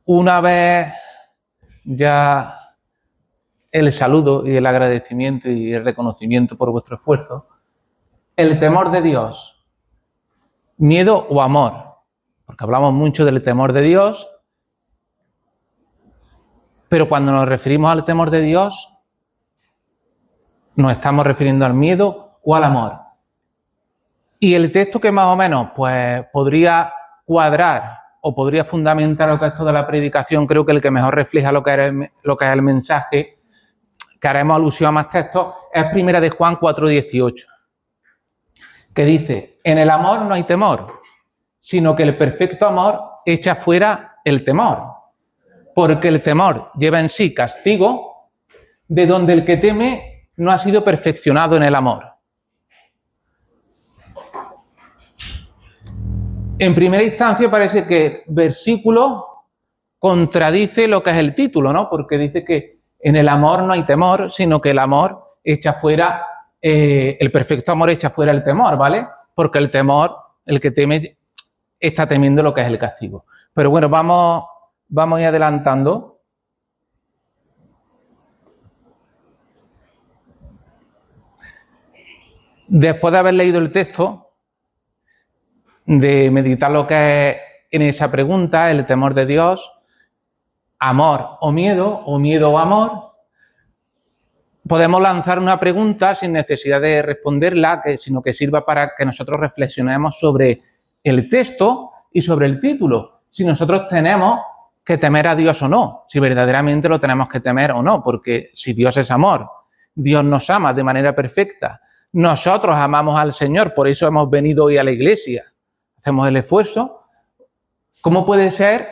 Una vez ya el saludo y el agradecimiento y el reconocimiento por vuestro esfuerzo, el temor de Dios, miedo o amor, porque hablamos mucho del temor de Dios, pero cuando nos referimos al temor de Dios, nos estamos refiriendo al miedo o al amor. Y el texto que más o menos pues podría cuadrar o podría fundamentar lo que es toda la predicación, creo que el que mejor refleja lo que es el mensaje, que haremos alusión a más textos, es Primera de Juan 4:18, que dice: en el amor no hay temor, sino que el perfecto amor echa fuera el temor, porque el temor lleva en sí castigo, de donde el que teme no ha sido perfeccionado en el amor. En primera instancia parece que el versículo contradice lo que es el título, ¿no? Porque dice que en el amor no hay temor, sino que el amor echa fuera, el perfecto amor echa fuera el temor, ¿vale? Porque el temor, el que teme, está temiendo lo que es el castigo. Pero bueno, vamos a ir adelantando. Después de haber leído el texto, de meditar lo que es en esa pregunta, el temor de Dios, amor o miedo o amor, podemos lanzar una pregunta sin necesidad de responderla, sino que sirva para que nosotros reflexionemos sobre el texto y sobre el título. Si nosotros tenemos que temer a Dios o no, si verdaderamente lo tenemos que temer o no, porque si Dios es amor, Dios nos ama de manera perfecta, nosotros amamos al Señor, por eso hemos venido hoy a la iglesia, hacemos el esfuerzo. ¿Cómo puede ser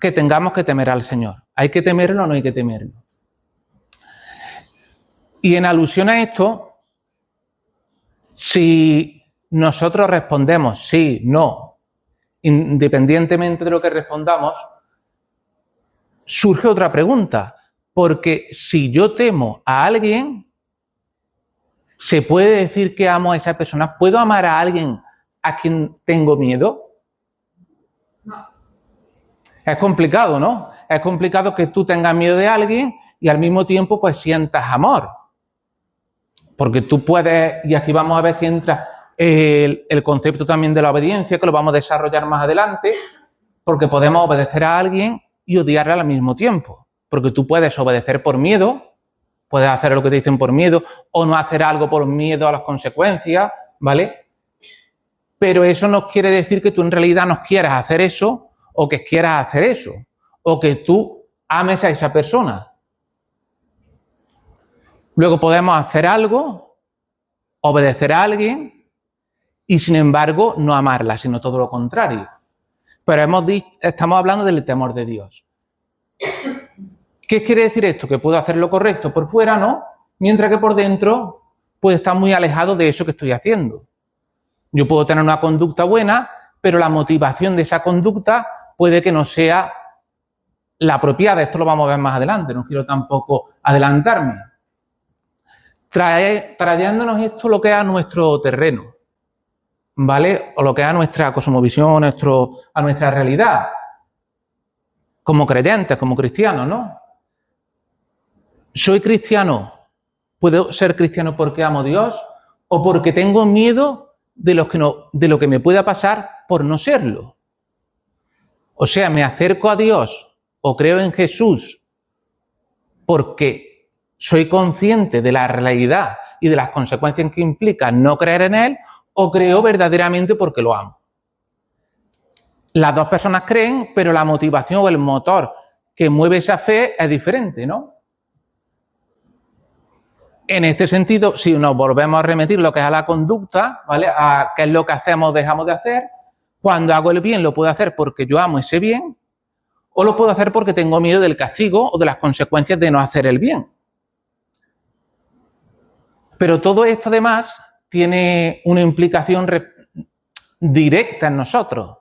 que tengamos que temer al Señor? ¿Hay que temerlo o no hay que temerlo? Y en alusión a esto, si nosotros respondemos sí, no, independientemente de lo que respondamos, surge otra pregunta, porque si yo temo a alguien, ¿se puede decir que amo a esa persona? ¿Puedo amar a alguien a quien tengo miedo? No. Es complicado, ¿no? Es complicado que tú tengas miedo de alguien y al mismo tiempo pues sientas amor. Porque tú puedes, y aquí vamos a ver que entra el concepto también de la obediencia, que lo vamos a desarrollar más adelante, porque podemos obedecer a alguien y odiarle al mismo tiempo. Porque tú puedes obedecer por miedo, puedes hacer lo que te dicen por miedo, o no hacer algo por miedo a las consecuencias, ¿vale? Pero eso no quiere decir que tú en realidad no quieras hacer eso, o que quieras hacer eso, o que tú ames a esa persona. Luego podemos hacer algo, obedecer a alguien y sin embargo no amarla, sino todo lo contrario. Pero estamos hablando del temor de Dios. ¿Qué quiere decir esto? Que puedo hacer lo correcto por fuera, ¿no? Mientras que por dentro puede estar muy alejado de eso que estoy haciendo. Yo puedo tener una conducta buena, pero la motivación de esa conducta puede que no sea la apropiada. Esto lo vamos a ver más adelante, no quiero tampoco adelantarme. Trayéndonos esto lo que es a nuestro terreno, ¿vale? O lo que es a nuestra cosmovisión, a nuestra realidad, como creyentes, como cristianos, ¿no? ¿Soy cristiano? ¿Puedo ser cristiano porque amo a Dios o porque tengo miedo de lo que me pueda pasar por no serlo? O sea, me acerco a Dios o creo en Jesús porque soy consciente de la realidad y de las consecuencias que implica no creer en Él, o creo verdaderamente porque lo amo. Las dos personas creen, pero la motivación o el motor que mueve esa fe es diferente, ¿no? En este sentido, si nos volvemos a remitir lo que es a la conducta, ¿vale? A qué es lo que hacemos o dejamos de hacer, cuando hago el bien lo puedo hacer porque yo amo ese bien, o lo puedo hacer porque tengo miedo del castigo o de las consecuencias de no hacer el bien. Pero todo esto además tiene una implicación directa en nosotros,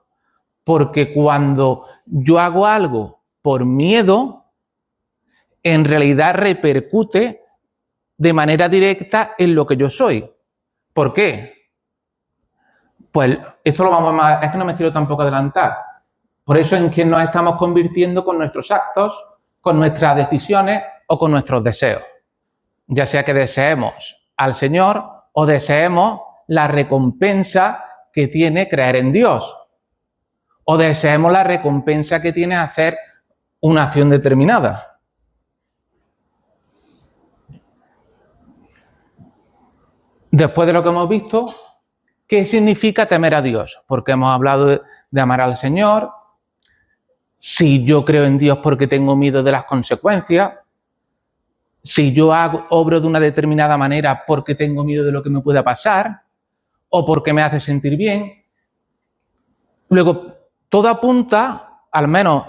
porque cuando yo hago algo por miedo, en realidad repercute de manera directa en lo que yo soy. ¿Por qué? Pues esto lo vamos a... Es que no me quiero tampoco adelantar. Por eso en quién nos estamos convirtiendo con nuestros actos, con nuestras decisiones o con nuestros deseos. Ya sea que deseemos al Señor o deseemos la recompensa que tiene creer en Dios, o deseemos la recompensa que tiene hacer una acción determinada. Después de lo que hemos visto, ¿qué significa temer a Dios? Porque hemos hablado de amar al Señor. Si yo creo en Dios porque tengo miedo de las consecuencias, si yo obro de una determinada manera porque tengo miedo de lo que me pueda pasar o porque me hace sentir bien. Luego, todo apunta, al menos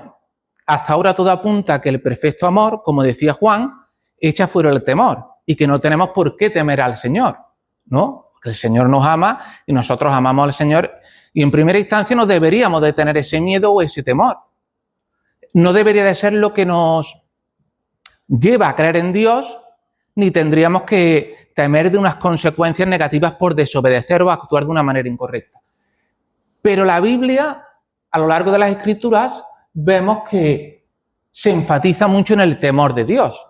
hasta ahora todo apunta a que el perfecto amor, como decía Juan, echa fuera el temor y que no tenemos por qué temer al Señor, ¿no? Porque el Señor nos ama y nosotros amamos al Señor y en primera instancia no deberíamos de tener ese miedo o ese temor. No debería de ser lo que nos lleva a creer en Dios, ni tendríamos que temer de unas consecuencias negativas por desobedecer o actuar de una manera incorrecta. Pero la Biblia, a lo largo de las Escrituras, vemos que se enfatiza mucho en el temor de Dios.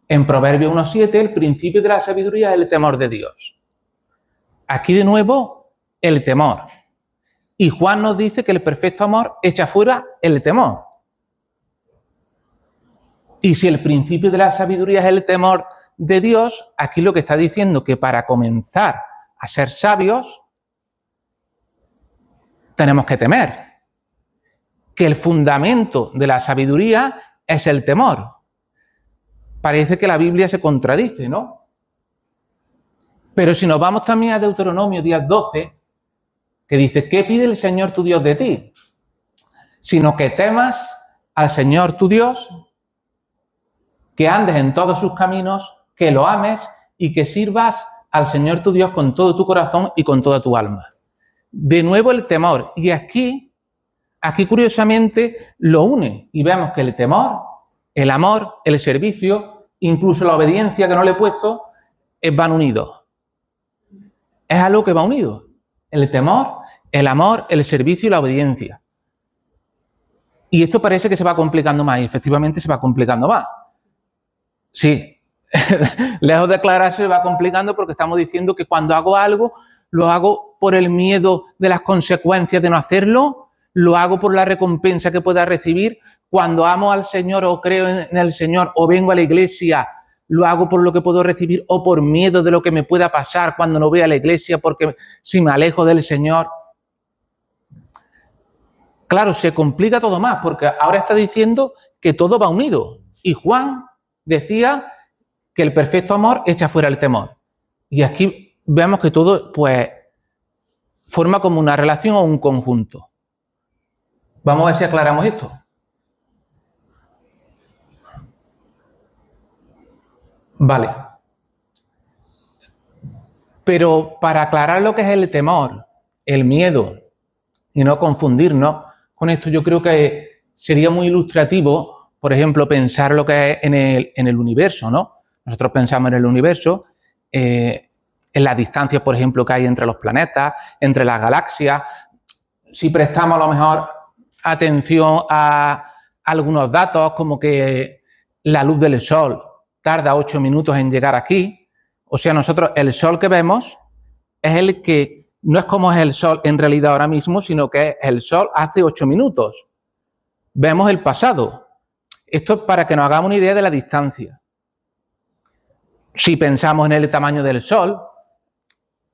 En Proverbios 1:7, el principio de la sabiduría es el temor de Dios. Aquí de nuevo, el temor. Y Juan nos dice que el perfecto amor echa fuera el temor. Y si el principio de la sabiduría es el temor de Dios, aquí lo que está diciendo que para comenzar a ser sabios, tenemos que temer. Que el fundamento de la sabiduría es el temor. Parece que la Biblia se contradice, ¿no? Pero si nos vamos también a Deuteronomio 10:12, que dice, ¿qué pide el Señor tu Dios de ti? Sino que temas al Señor tu Dios, que andes en todos sus caminos, que lo ames y que sirvas al Señor tu Dios con todo tu corazón y con toda tu alma. De nuevo el temor. Y aquí curiosamente lo une y vemos que el temor, el amor, el servicio, incluso la obediencia que no le he puesto, van unidos. Es algo que va unido. El temor, el amor, el servicio y la obediencia. Y esto parece que se va complicando más y efectivamente se va complicando más. Sí, lejos de aclararse se va complicando porque estamos diciendo que cuando hago algo, lo hago por el miedo de las consecuencias de no hacerlo, lo hago por la recompensa que pueda recibir. Cuando amo al Señor o creo en el Señor o vengo a la iglesia, lo hago por lo que puedo recibir o por miedo de lo que me pueda pasar cuando no voy a la iglesia porque si me alejo del Señor. Claro, se complica todo más porque ahora está diciendo que todo va unido. Y Juan decía que el perfecto amor echa fuera el temor. Y aquí vemos que todo, pues, forma como una relación o un conjunto. Vamos a ver si aclaramos esto. Vale. Pero para aclarar lo que es el temor, el miedo, y no confundirnos con esto, yo creo que sería muy ilustrativo, por ejemplo, pensar lo que es en el universo, ¿no? Nosotros pensamos en el universo, en las distancias, por ejemplo, que hay entre los planetas, entre las galaxias. Si prestamos a lo mejor atención a algunos datos, como que la luz del Sol tarda 8 minutos en llegar aquí, o sea, nosotros el Sol que vemos es el que no es como es el Sol en realidad ahora mismo, sino que es el Sol hace 8 minutos. Vemos el pasado. Esto es para que nos hagamos una idea de la distancia. Si pensamos en el tamaño del Sol,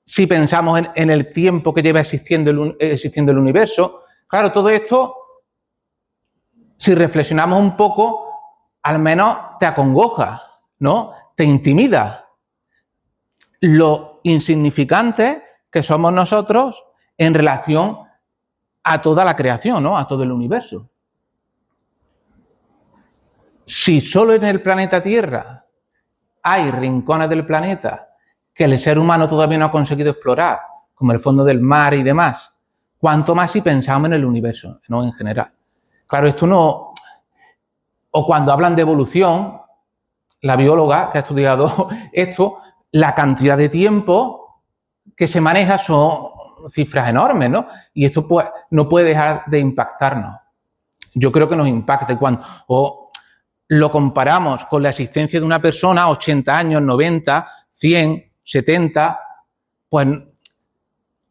si pensamos en el tiempo que lleva existiendo el universo, claro, todo esto, si reflexionamos un poco, al menos te acongoja, ¿no? Te intimida. Lo insignificante que somos nosotros en relación a toda la creación, ¿no? A todo el universo. Si solo en el planeta Tierra hay rincones del planeta que el ser humano todavía no ha conseguido explorar, como el fondo del mar y demás, cuanto más si pensamos en el universo, no en general. Claro, esto no... O cuando hablan de evolución, la bióloga que ha estudiado esto, la cantidad de tiempo que se maneja son cifras enormes, ¿no? Y esto pues no puede dejar de impactarnos. Yo creo que nos impacta cuando lo comparamos con la existencia de una persona, 80 años, 90, 100, 70, pues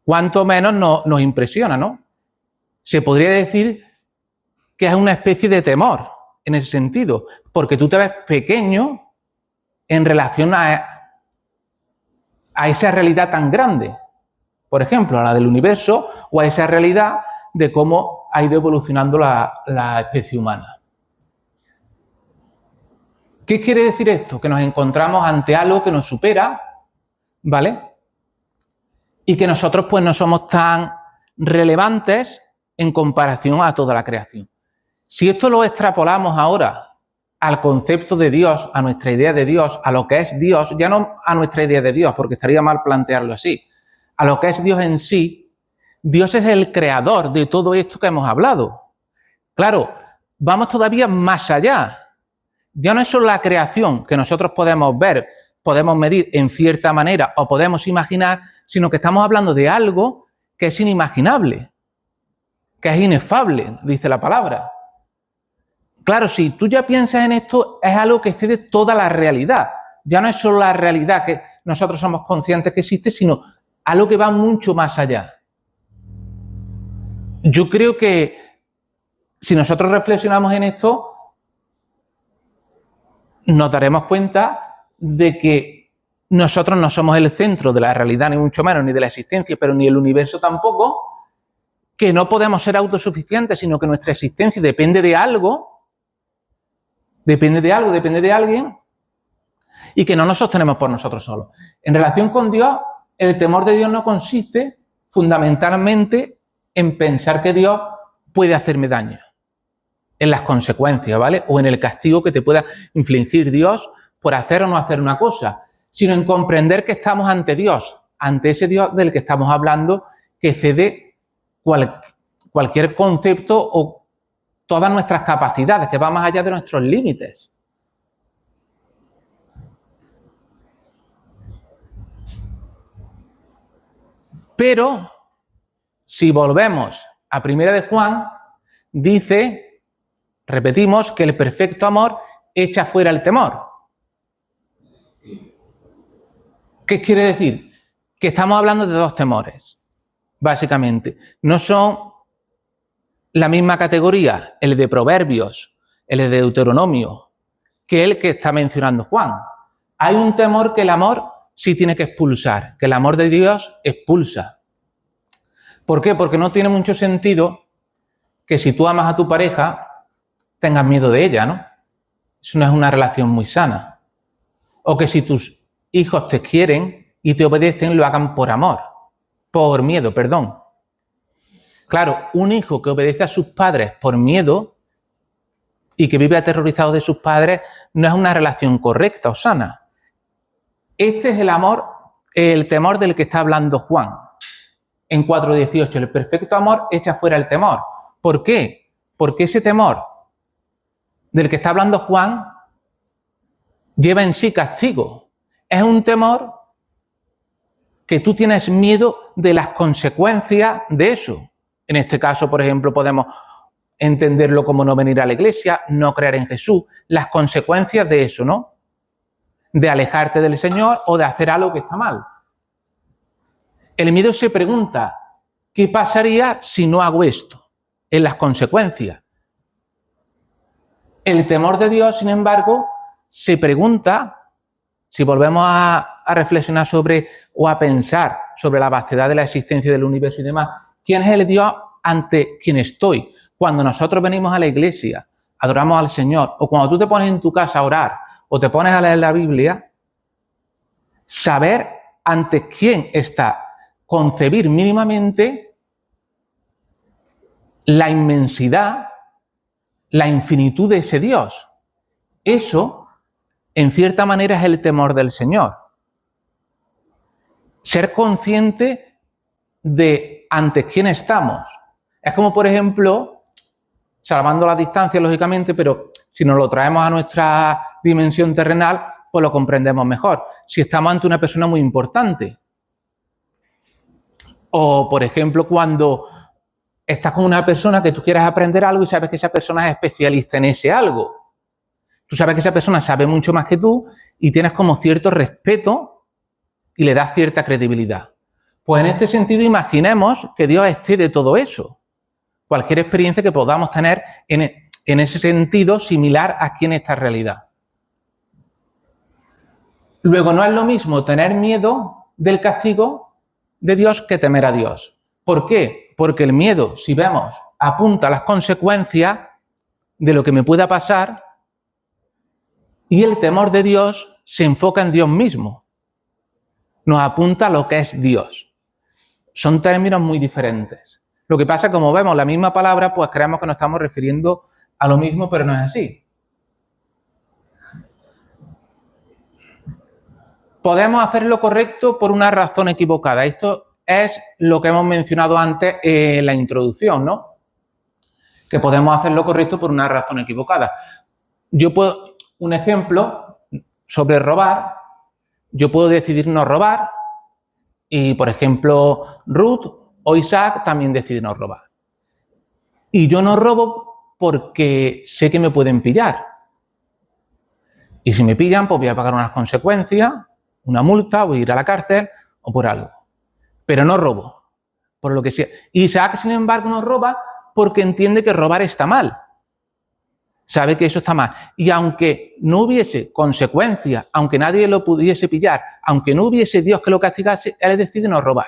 cuanto menos nos impresiona, ¿no? Se podría decir que es una especie de temor en ese sentido, porque tú te ves pequeño en relación a esa realidad tan grande, por ejemplo, a la del universo o a esa realidad de cómo ha ido evolucionando la especie humana. ¿Qué quiere decir esto? Que nos encontramos ante algo que nos supera, ¿vale? Y que nosotros pues no somos tan relevantes en comparación a toda la creación. Si esto lo extrapolamos ahora al concepto de Dios, a nuestra idea de Dios, a lo que es Dios, ya no a nuestra idea de Dios, porque estaría mal plantearlo así, a lo que es Dios en sí, Dios es el creador de todo esto que hemos hablado. Claro, vamos todavía más allá. Ya no es solo la creación que nosotros podemos ver, podemos medir en cierta manera o podemos imaginar, sino que estamos hablando de algo que es inimaginable, que es inefable, dice la palabra. Claro, si tú ya piensas en esto, es algo que excede toda la realidad. Ya no es solo la realidad que nosotros somos conscientes que existe, sino algo que va mucho más allá. Yo creo que si nosotros reflexionamos en esto, nos daremos cuenta de que nosotros no somos el centro de la realidad, ni mucho menos, ni de la existencia, pero ni el universo tampoco, que no podemos ser autosuficientes, sino que nuestra existencia depende de algo, depende de alguien, y que no nos sostenemos por nosotros solos. En relación con Dios, el temor de Dios no consiste fundamentalmente en pensar que Dios puede hacerme daño, en las consecuencias, ¿vale? O en el castigo que te pueda infligir Dios por hacer o no hacer una cosa, sino en comprender que estamos ante Dios, ante ese Dios del que estamos hablando, que excede cualquier concepto o todas nuestras capacidades, que va más allá de nuestros límites. Pero, si volvemos a Primera de Juan, dice, repetimos, que el perfecto amor echa fuera el temor. ¿Qué quiere decir? Que estamos hablando de dos temores, básicamente. No son la misma categoría, el de Proverbios, el de Deuteronomio, que el que está mencionando Juan. Hay un temor que el amor sí tiene que expulsar, que el amor de Dios expulsa. ¿Por qué? Porque no tiene mucho sentido que si tú amas a tu pareja, tengas miedo de ella, ¿no? Eso no es una relación muy sana. O que si tus hijos te quieren y te obedecen, lo hagan por amor, por miedo, perdón. Claro, un hijo que obedece a sus padres por miedo y que vive aterrorizado de sus padres no es una relación correcta o sana. Este es el amor, el temor del que está hablando Juan en 4:18. El perfecto amor echa fuera el temor. ¿Por qué? Porque ese temor del que está hablando Juan lleva en sí castigo. Es un temor que tú tienes miedo de las consecuencias de eso. En este caso, por ejemplo, podemos entenderlo como no venir a la iglesia, no creer en Jesús, las consecuencias de eso, ¿no? De alejarte del Señor o de hacer algo que está mal. El miedo se pregunta, ¿qué pasaría si no hago esto? En las consecuencias. El temor de Dios, sin embargo, se pregunta, si volvemos a reflexionar sobre o a pensar sobre la vastedad de la existencia del universo y demás, ¿quién es el Dios ante quien estoy? Cuando nosotros venimos a la iglesia, adoramos al Señor, o cuando tú te pones en tu casa a orar, o te pones a leer la Biblia, saber ante quién está, concebir mínimamente la inmensidad, la infinitud de ese Dios. Eso, en cierta manera, es el temor del Señor. Ser consciente de ante quién estamos. Es como, por ejemplo, salvando la distancia, lógicamente, pero si nos lo traemos a nuestra dimensión terrenal, pues lo comprendemos mejor. Si estamos ante una persona muy importante, O, por ejemplo, cuando estás con una persona que tú quieres aprender algo y sabes que esa persona es especialista en ese algo. Tú sabes que esa persona sabe mucho más que tú y tienes como cierto respeto y le das cierta credibilidad. Pues en este sentido, imaginemos que Dios excede todo eso. Cualquier experiencia que podamos tener en ese sentido similar aquí en esta realidad. Luego, no es lo mismo tener miedo del castigo de Dios que temer a Dios. ¿Por qué? Porque el miedo, si vemos, apunta a las consecuencias de lo que me pueda pasar y el temor de Dios se enfoca en Dios mismo. Nos apunta a lo que es Dios. Son términos muy diferentes. Lo que pasa, como vemos la misma palabra, pues creemos que nos estamos refiriendo a lo mismo, pero no es así. Podemos hacer lo correcto por una razón equivocada. Esto es lo que hemos mencionado antes en la introducción, ¿no? Que podemos hacer lo correcto por una razón equivocada. Un ejemplo sobre robar, yo puedo decidir no robar y, por ejemplo, Ruth o Isaac también deciden no robar. Y yo no robo porque sé que me pueden pillar. Y si me pillan, pues voy a pagar unas consecuencias, una multa, voy a ir a la cárcel o por algo. Pero no robo, por lo que sea. Isaac, sin embargo, no roba porque entiende que robar está mal. Sabe que eso está mal. Y aunque no hubiese consecuencias, aunque nadie lo pudiese pillar, aunque no hubiese Dios que lo castigase, él decide no robar.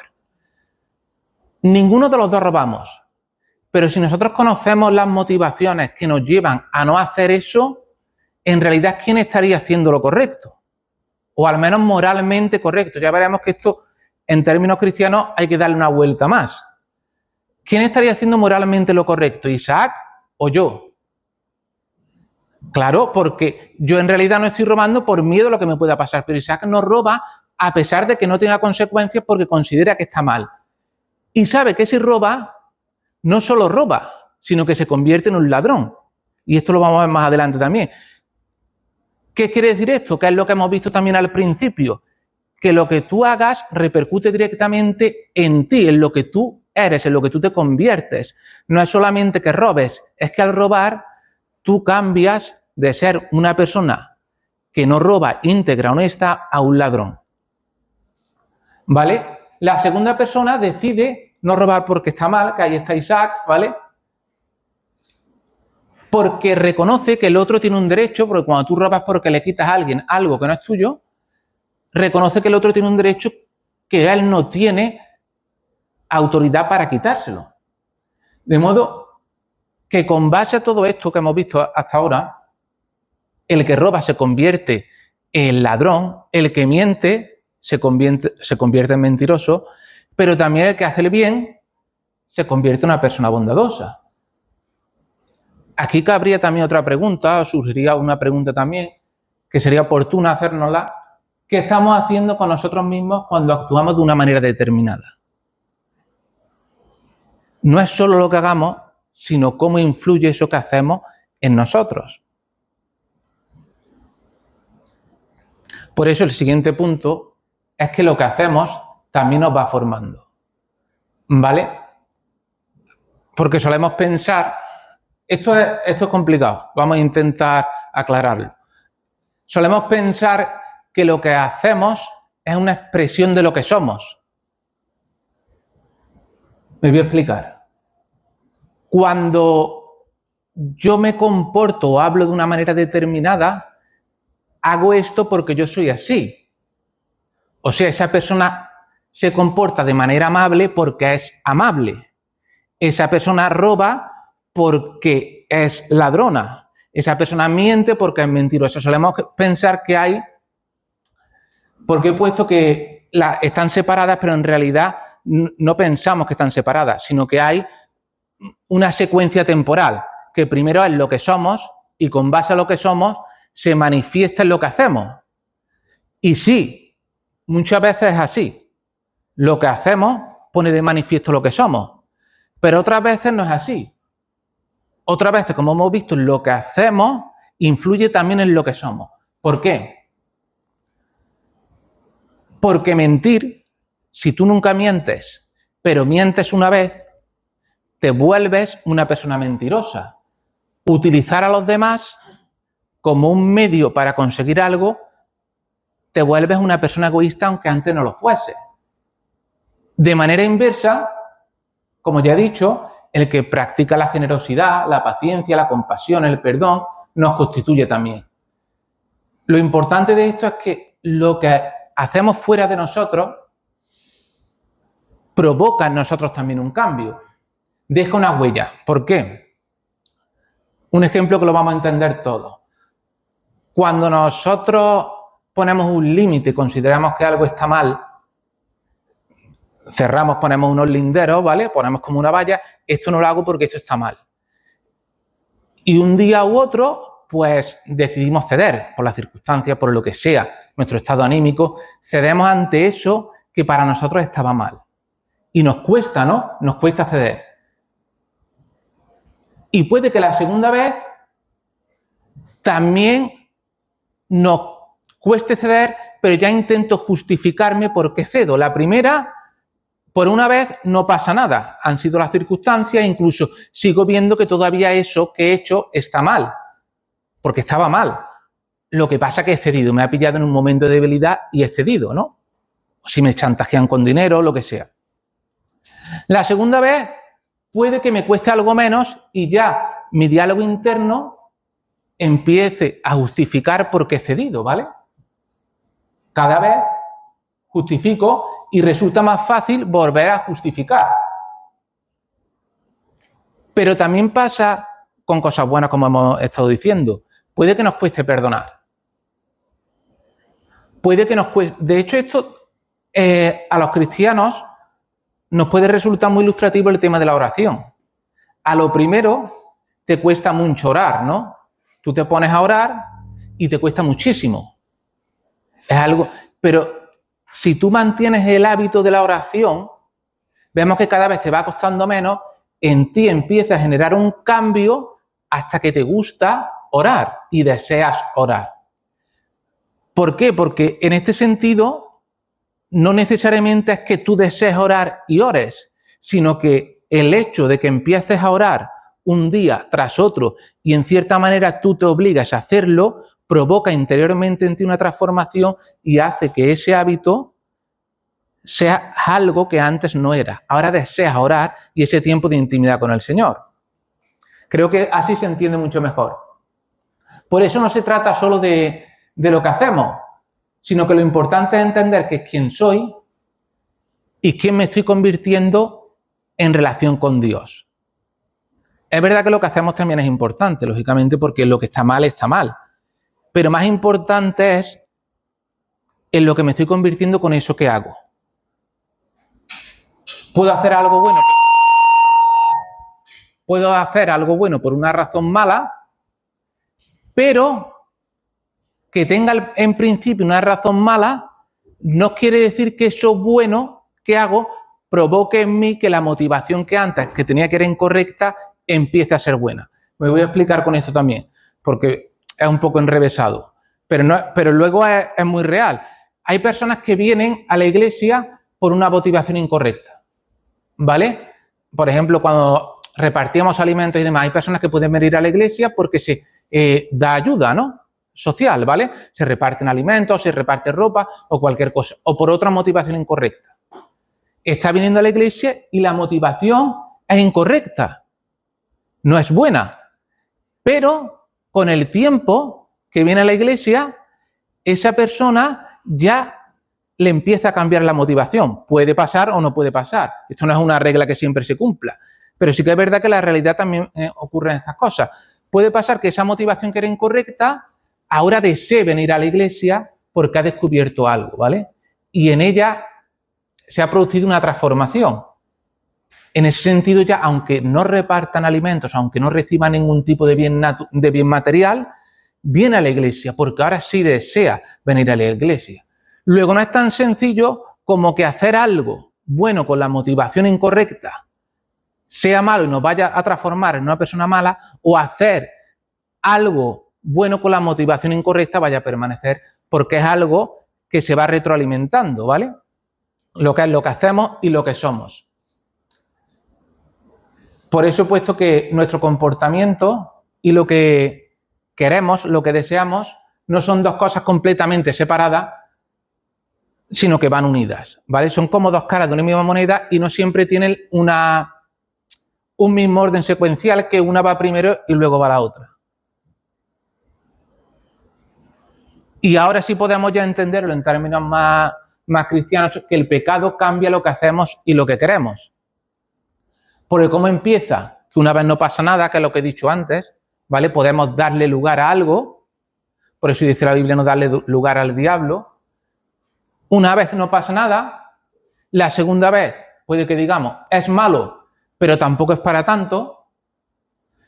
Ninguno de los dos robamos. Pero si nosotros conocemos las motivaciones que nos llevan a no hacer eso, en realidad, ¿quién estaría haciendo lo correcto? O al menos moralmente correcto. Ya veremos que esto, en términos cristianos, hay que darle una vuelta más. ¿Quién estaría haciendo moralmente lo correcto? ¿Isaac o yo? Claro, porque yo en realidad no estoy robando por miedo a lo que me pueda pasar, pero Isaac no roba a pesar de que no tenga consecuencias porque considera que está mal. Y sabe que si roba, no solo roba, sino que se convierte en un ladrón. Y esto lo vamos a ver más adelante también. ¿Qué quiere decir esto? Que es lo que hemos visto también al principio. Que lo que tú hagas repercute directamente en ti, en lo que tú eres, en lo que tú te conviertes. No es solamente que robes, es que al robar tú cambias de ser una persona que no roba, íntegra, honesta, a un ladrón. ¿Vale? La segunda persona decide no robar porque está mal, que ahí está Isaac, ¿vale? Porque reconoce que el otro tiene un derecho, porque cuando tú robas porque le quitas a alguien algo que no es tuyo, reconoce que el otro tiene un derecho que él no tiene autoridad para quitárselo. De modo que con base a todo esto que hemos visto hasta ahora, el que roba se convierte en ladrón, el que miente se convierte en mentiroso, pero también el que hace el bien se convierte en una persona bondadosa. Aquí cabría también otra pregunta, o surgiría una pregunta también, que sería oportuna hacérnosla. ¿Qué estamos haciendo con nosotros mismos cuando actuamos de una manera determinada? No es solo lo que hagamos, sino cómo influye eso que hacemos en nosotros. Por eso el siguiente punto es que lo que hacemos también nos va formando. ¿Vale? Porque solemos pensar, esto es complicado, vamos a intentar aclararlo. Solemos pensar que lo que hacemos es una expresión de lo que somos. Me voy a explicar. Cuando yo me comporto o hablo de una manera determinada, hago esto porque yo soy así. O sea, esa persona se comporta de manera amable porque es amable. Esa persona roba porque es ladrona. Esa persona miente porque es mentirosa. Solemos pensar que hay, porque he puesto que están separadas, pero en realidad no pensamos que están separadas, sino que hay una secuencia temporal, que primero es lo que somos y con base a lo que somos se manifiesta en lo que hacemos. Y sí, muchas veces es así. Lo que hacemos pone de manifiesto lo que somos, pero otras veces no es así. Otras veces, como hemos visto, lo que hacemos influye también en lo que somos. ¿Por qué? Porque mentir, si tú nunca mientes pero mientes una vez, te vuelves una persona mentirosa. Utilizar a los demás como un medio para conseguir algo, te vuelves una persona egoísta aunque antes no lo fuese. De manera inversa, como ya he dicho, el que practica la generosidad, la paciencia, la compasión, el perdón, nos constituye también. Lo importante de esto es que lo que hacemos fuera de nosotros provoca en nosotros también un cambio. Deja una huella. ¿Por qué? Un ejemplo que lo vamos a entender todos. Cuando nosotros ponemos un límite, consideramos que algo está mal, cerramos, ponemos unos linderos, ¿vale? Ponemos como una valla, esto no lo hago porque esto está mal. Y un día u otro, pues decidimos ceder, por las circunstancias, por lo que sea, nuestro estado anímico, cedemos ante eso que para nosotros estaba mal. Y nos cuesta, ¿no? Nos cuesta ceder. Y puede que la segunda vez también nos cueste ceder, pero ya intento justificarme por qué cedo. La primera, por una vez, no pasa nada. Han sido las circunstancias, incluso sigo viendo que todavía eso que he hecho está mal, porque estaba mal. Lo que pasa es que he cedido, me ha pillado en un momento de debilidad y he cedido, ¿no? O si me chantajean con dinero, lo que sea. La segunda vez puede que me cueste algo menos y ya mi diálogo interno empiece a justificar por qué he cedido, ¿vale? Cada vez justifico y resulta más fácil volver a justificar. Pero también pasa con cosas buenas, como hemos estado diciendo. Puede que nos cueste perdonar. Puede que nos cueste... De hecho, esto a los cristianos nos puede resultar muy ilustrativo el tema de la oración. A lo primero, te cuesta mucho orar, ¿no? Tú te pones a orar y te cuesta muchísimo. Es algo... Pero si tú mantienes el hábito de la oración, vemos que cada vez te va costando menos, en ti empieza a generar un cambio hasta que te gusta orar y deseas orar. ¿Por qué? Porque en este sentido no necesariamente es que tú desees orar y ores, sino que el hecho de que empieces a orar un día tras otro y en cierta manera tú te obligas a hacerlo, provoca interiormente en ti una transformación y hace que ese hábito sea algo que antes no era. Ahora deseas orar y ese tiempo de intimidad con el Señor. Creo que así se entiende mucho mejor. Por eso no se trata solo de lo que hacemos, sino que lo importante es entender que es quién soy y quién me estoy convirtiendo en relación con Dios. Es verdad que lo que hacemos también es importante, lógicamente, porque lo que está mal está mal. Pero más importante es en lo que me estoy convirtiendo con eso que hago. Puedo hacer algo bueno. Puedo hacer algo bueno por una razón mala, pero que tenga en principio una razón mala no quiere decir que eso bueno que hago provoque en mí que la motivación que antes, que tenía que era incorrecta, empiece a ser buena. Me voy a explicar con esto también, porque es un poco enrevesado, pero luego es muy real. Hay personas que vienen a la iglesia por una motivación incorrecta, ¿vale? Por ejemplo, cuando repartíamos alimentos y demás, hay personas que pueden venir a la iglesia porque se da ayuda, ¿no? Social, ¿vale? Se reparten alimentos, se reparte ropa o cualquier cosa, o por otra motivación incorrecta. Está viniendo a la iglesia y la motivación es incorrecta, no es buena, pero con el tiempo que viene a la iglesia, esa persona ya le empieza a cambiar la motivación. Puede pasar o no puede pasar. Esto no es una regla que siempre se cumpla, pero sí que es verdad que la realidad también ocurren estas cosas. Puede pasar que esa motivación que era incorrecta ahora desee venir a la iglesia porque ha descubierto algo, ¿vale? Y en ella se ha producido una transformación. En ese sentido ya, aunque no repartan alimentos, aunque no reciban ningún tipo de bien material, viene a la iglesia porque ahora sí desea venir a la iglesia. Luego no es tan sencillo como que hacer algo bueno con la motivación incorrecta sea malo y nos vaya a transformar en una persona mala, o hacer algo bueno con la motivación incorrecta vaya a permanecer, porque es algo que se va retroalimentando, ¿vale? Lo que es lo que hacemos y lo que somos. Por eso he puesto que nuestro comportamiento y lo que queremos, lo que deseamos, no son dos cosas completamente separadas, sino que van unidas, ¿vale? Son como dos caras de una misma moneda y no siempre tienen un mismo orden secuencial, que una va primero y luego va la otra. Y ahora sí podemos ya entenderlo en términos más cristianos, que el pecado cambia lo que hacemos y lo que queremos. Porque ¿cómo empieza? Que una vez no pasa nada, que es lo que he dicho antes, ¿vale? Podemos darle lugar a algo, por eso dice la Biblia no darle lugar al diablo. Una vez no pasa nada, la segunda vez puede que digamos, es malo, pero tampoco es para tanto.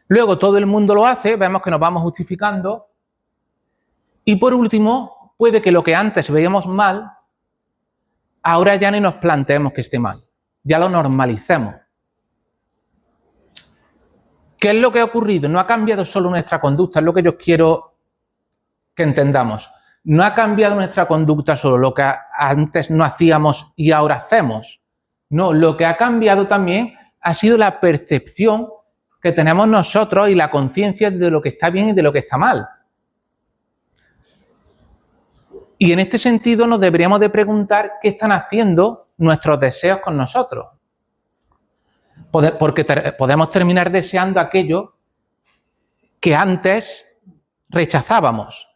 Luego todo el mundo lo hace, vemos que nos vamos justificando. Y por último, puede que lo que antes veíamos mal, ahora ya ni nos planteemos que esté mal, ya lo normalicemos. ¿Qué es lo que ha ocurrido? No ha cambiado solo nuestra conducta, es lo que yo quiero que entendamos. No ha cambiado nuestra conducta solo, lo que antes no hacíamos y ahora hacemos. No, lo que ha cambiado también ha sido la percepción que tenemos nosotros y la conciencia de lo que está bien y de lo que está mal. Y en este sentido nos deberíamos de preguntar qué están haciendo nuestros deseos con nosotros. Porque podemos terminar deseando aquello que antes rechazábamos.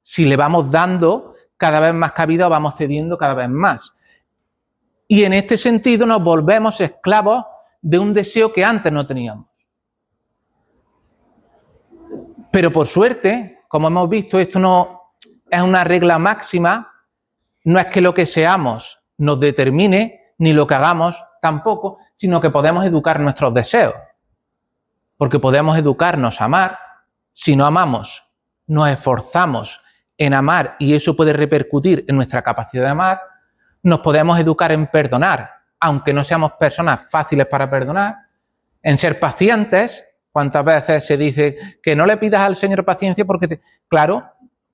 Si le vamos dando cada vez más cabida, vamos cediendo cada vez más. Y en este sentido nos volvemos esclavos de un deseo que antes no teníamos. Pero por suerte, como hemos visto, esto no es una regla máxima, no es que lo que seamos nos determine, ni lo que hagamos tampoco, sino que podemos educar nuestros deseos. Porque podemos educarnos a amar. Si no amamos, nos esforzamos en amar y eso puede repercutir en nuestra capacidad de amar. Nos podemos educar en perdonar, aunque no seamos personas fáciles para perdonar, en ser pacientes. ¿Cuántas veces se dice que no le pidas al Señor paciencia? Claro,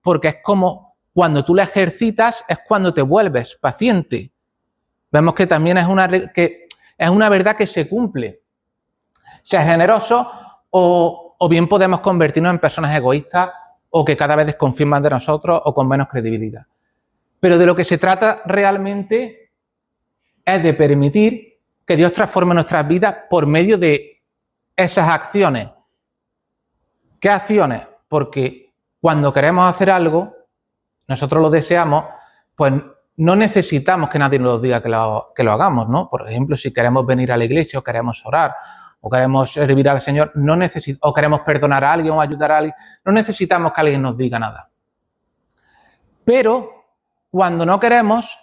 porque es como cuando tú la ejercitas, es cuando te vuelves paciente. Vemos que también es una verdad que se cumple. Ser generoso o bien podemos convertirnos en personas egoístas o que cada vez desconfían más de nosotros o con menos credibilidad. Pero de lo que se trata realmente es de permitir que Dios transforme nuestras vidas por medio de esas acciones. ¿Qué acciones? Porque cuando queremos hacer algo, nosotros lo deseamos, pues no necesitamos que nadie nos diga que lo hagamos, ¿no? Por ejemplo, si queremos venir a la iglesia o queremos orar o queremos servir al Señor, o queremos perdonar a alguien o ayudar a alguien, no necesitamos que alguien nos diga nada. Pero cuando no queremos,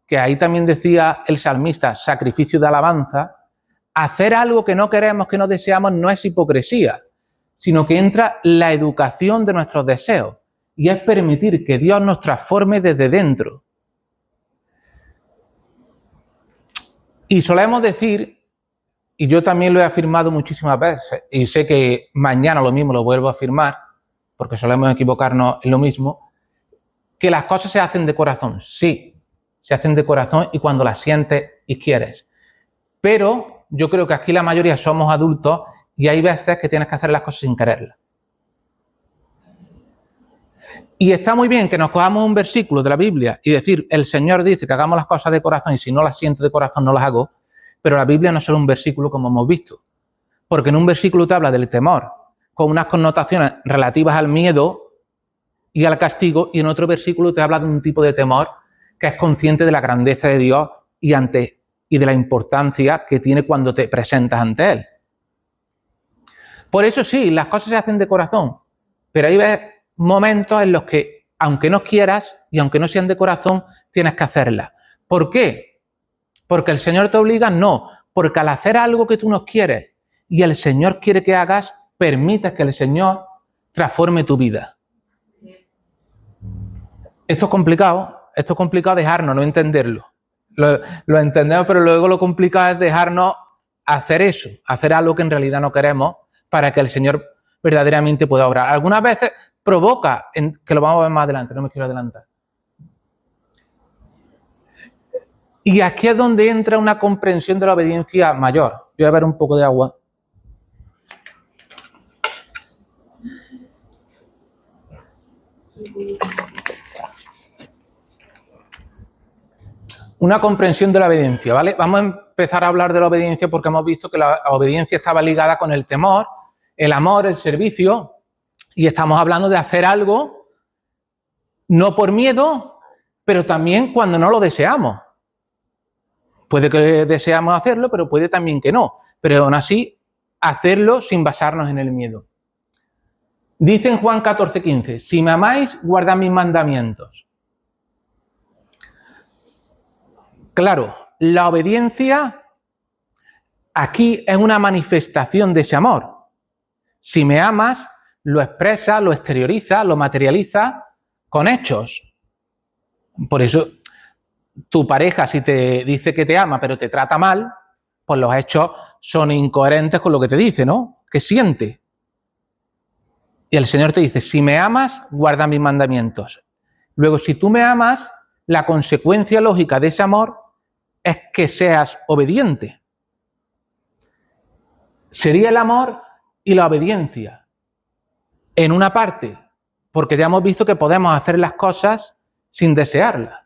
que ahí también decía el salmista, sacrificio de alabanza, hacer algo que no queremos, que no deseamos, no es hipocresía, sino que entra la educación de nuestros deseos y es permitir que Dios nos transforme desde dentro. Y solemos decir, y yo también lo he afirmado muchísimas veces, y sé que mañana lo mismo lo vuelvo a afirmar, porque solemos equivocarnos en lo mismo, que las cosas se hacen de corazón. Sí, se hacen de corazón y cuando las sientes y quieres. Pero yo creo que aquí la mayoría somos adultos y hay veces que tienes que hacer las cosas sin quererlas. Y está muy bien que nos cojamos un versículo de la Biblia y decir, el Señor dice que hagamos las cosas de corazón y si no las siento de corazón no las hago, pero la Biblia no es solo un versículo como hemos visto, porque en un versículo te habla del temor, con unas connotaciones relativas al miedo y al castigo, y en otro versículo te habla de un tipo de temor que es consciente de la grandeza de Dios y de la importancia que tiene cuando te presentas ante Él. Por eso sí, las cosas se hacen de corazón, pero hay momentos en los que, aunque no quieras y aunque no sean de corazón, tienes que hacerlas. ¿Por qué? ¿Porque el Señor te obliga? No, porque al hacer algo que tú no quieres y el Señor quiere que hagas, permites que el Señor transforme tu vida. Esto es complicado dejarnos, no entenderlo. Lo entendemos, pero luego lo complicado es dejarnos hacer eso, hacer algo que en realidad no queremos para que el Señor verdaderamente pueda obrar. Algunas veces provoca, que lo vamos a ver más adelante, no me quiero adelantar. Y aquí es donde entra una comprensión de la obediencia mayor. Voy a ver un poco de agua. Una comprensión de la obediencia, ¿vale? Vamos a empezar a hablar de la obediencia porque hemos visto que la obediencia estaba ligada con el temor, el amor, el servicio, y estamos hablando de hacer algo no por miedo, pero también cuando no lo deseamos. Puede que deseamos hacerlo, pero puede también que no. Pero aún así, hacerlo sin basarnos en el miedo. Dice en Juan 14:15, si me amáis, guardad mis mandamientos. Claro, la obediencia aquí es una manifestación de ese amor. Si me amas, lo expresas, lo exteriorizas, lo materializas con hechos. Por eso, tu pareja, si te dice que te ama, pero te trata mal, pues los hechos son incoherentes con lo que te dice, ¿no? ¿Qué siente? Y el Señor te dice, si me amas, guarda mis mandamientos. Luego, si tú me amas, la consecuencia lógica de ese amor es que seas obediente. Sería el amor y la obediencia. En una parte, porque ya hemos visto que podemos hacer las cosas sin desearlas.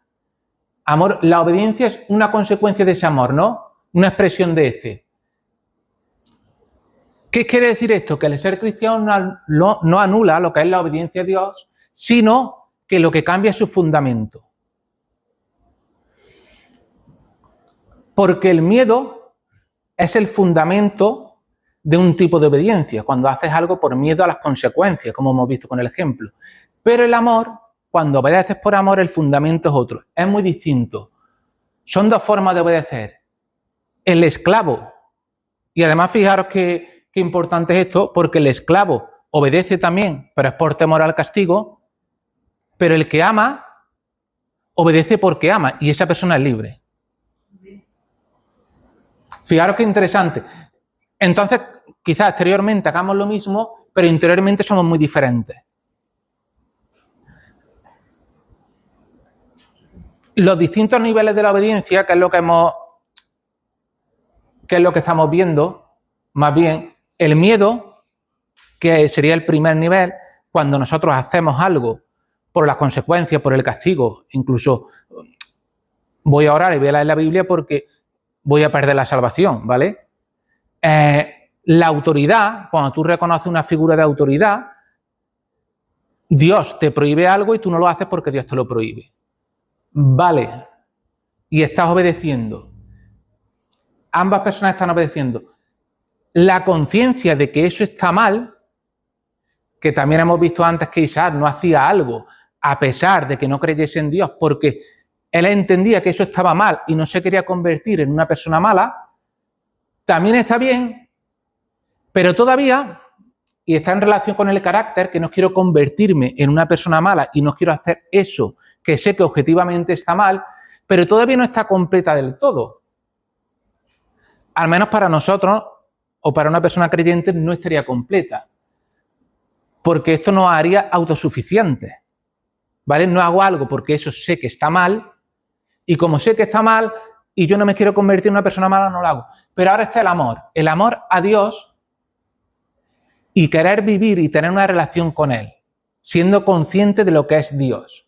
Amor, la obediencia es una consecuencia de ese amor, ¿no? Una expresión de este. ¿Qué quiere decir esto? Que el ser cristiano no anula lo que es la obediencia a Dios, sino que lo que cambia es su fundamento. Porque el miedo es el fundamento de un tipo de obediencia, cuando haces algo por miedo a las consecuencias, como hemos visto con el ejemplo. Pero el amor, cuando obedeces por amor, el fundamento es otro, es muy distinto. Son dos formas de obedecer. El esclavo, y además fijaros qué importante es esto, porque el esclavo obedece también, pero es por temor al castigo, pero el que ama, obedece porque ama, y esa persona es libre. Fijaros qué interesante. Entonces, quizás exteriormente hagamos lo mismo, pero interiormente somos muy diferentes. Los distintos niveles de la obediencia, que es lo que estamos viendo, más bien, el miedo, que sería el primer nivel, cuando nosotros hacemos algo por las consecuencias, por el castigo, incluso voy a orar y voy a leer la Biblia porque voy a perder la salvación, ¿vale? La autoridad, cuando tú reconoces una figura de autoridad, Dios te prohíbe algo y tú no lo haces porque Dios te lo prohíbe. Vale, y estás obedeciendo. Ambas personas están obedeciendo. La conciencia de que eso está mal, que también hemos visto antes que Isaac no hacía algo a pesar de que no creyese en Dios, porque él entendía que eso estaba mal y no se quería convertir en una persona mala, también está bien, pero todavía, y está en relación con el carácter, que no quiero convertirme en una persona mala y no quiero hacer eso que sé que objetivamente está mal, pero todavía no está completa del todo. Al menos para nosotros o para una persona creyente no estaría completa, porque esto nos haría autosuficientes, ¿vale? No hago algo porque eso sé que está mal, y como sé que está mal y yo no me quiero convertir en una persona mala, no lo hago. Pero ahora está el amor a Dios y querer vivir y tener una relación con Él, siendo consciente de lo que es Dios.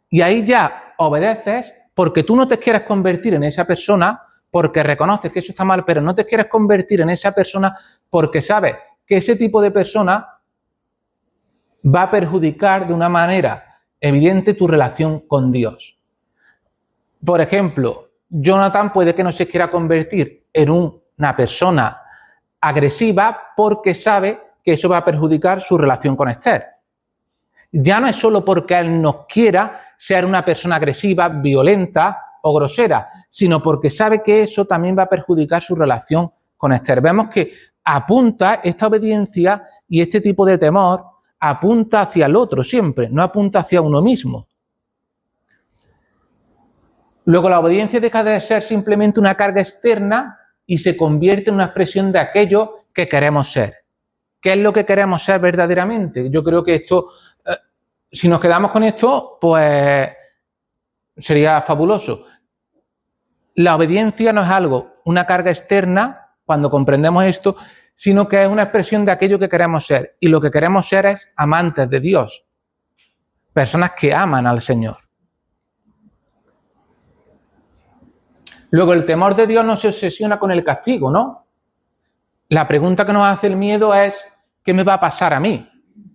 Y ahí ya obedeces porque tú no te quieres convertir en esa persona, porque reconoces que eso está mal, pero no te quieres convertir en esa persona porque sabes que ese tipo de persona va a perjudicar de una manera evidente tu relación con Dios. Por ejemplo, Jonathan puede que no se quiera convertir en una persona agresiva porque sabe que eso va a perjudicar su relación con Esther. Ya no es solo porque él no quiera ser una persona agresiva, violenta o grosera, sino porque sabe que eso también va a perjudicar su relación con Esther. Vemos que apunta esta obediencia y este tipo de temor, apunta hacia el otro siempre, no apunta hacia uno mismo. Luego la obediencia deja de ser simplemente una carga externa y se convierte en una expresión de aquello que queremos ser. ¿Qué es lo que queremos ser verdaderamente? Yo creo que esto, si nos quedamos con esto, pues sería fabuloso. La obediencia no es algo, una carga externa, cuando comprendemos esto, sino que es una expresión de aquello que queremos ser. Y lo que queremos ser es amantes de Dios. personas que aman al Señor. Luego, el temor de Dios no se obsesiona con el castigo, ¿no? La pregunta que nos hace el miedo es, ¿qué me va a pasar a mí?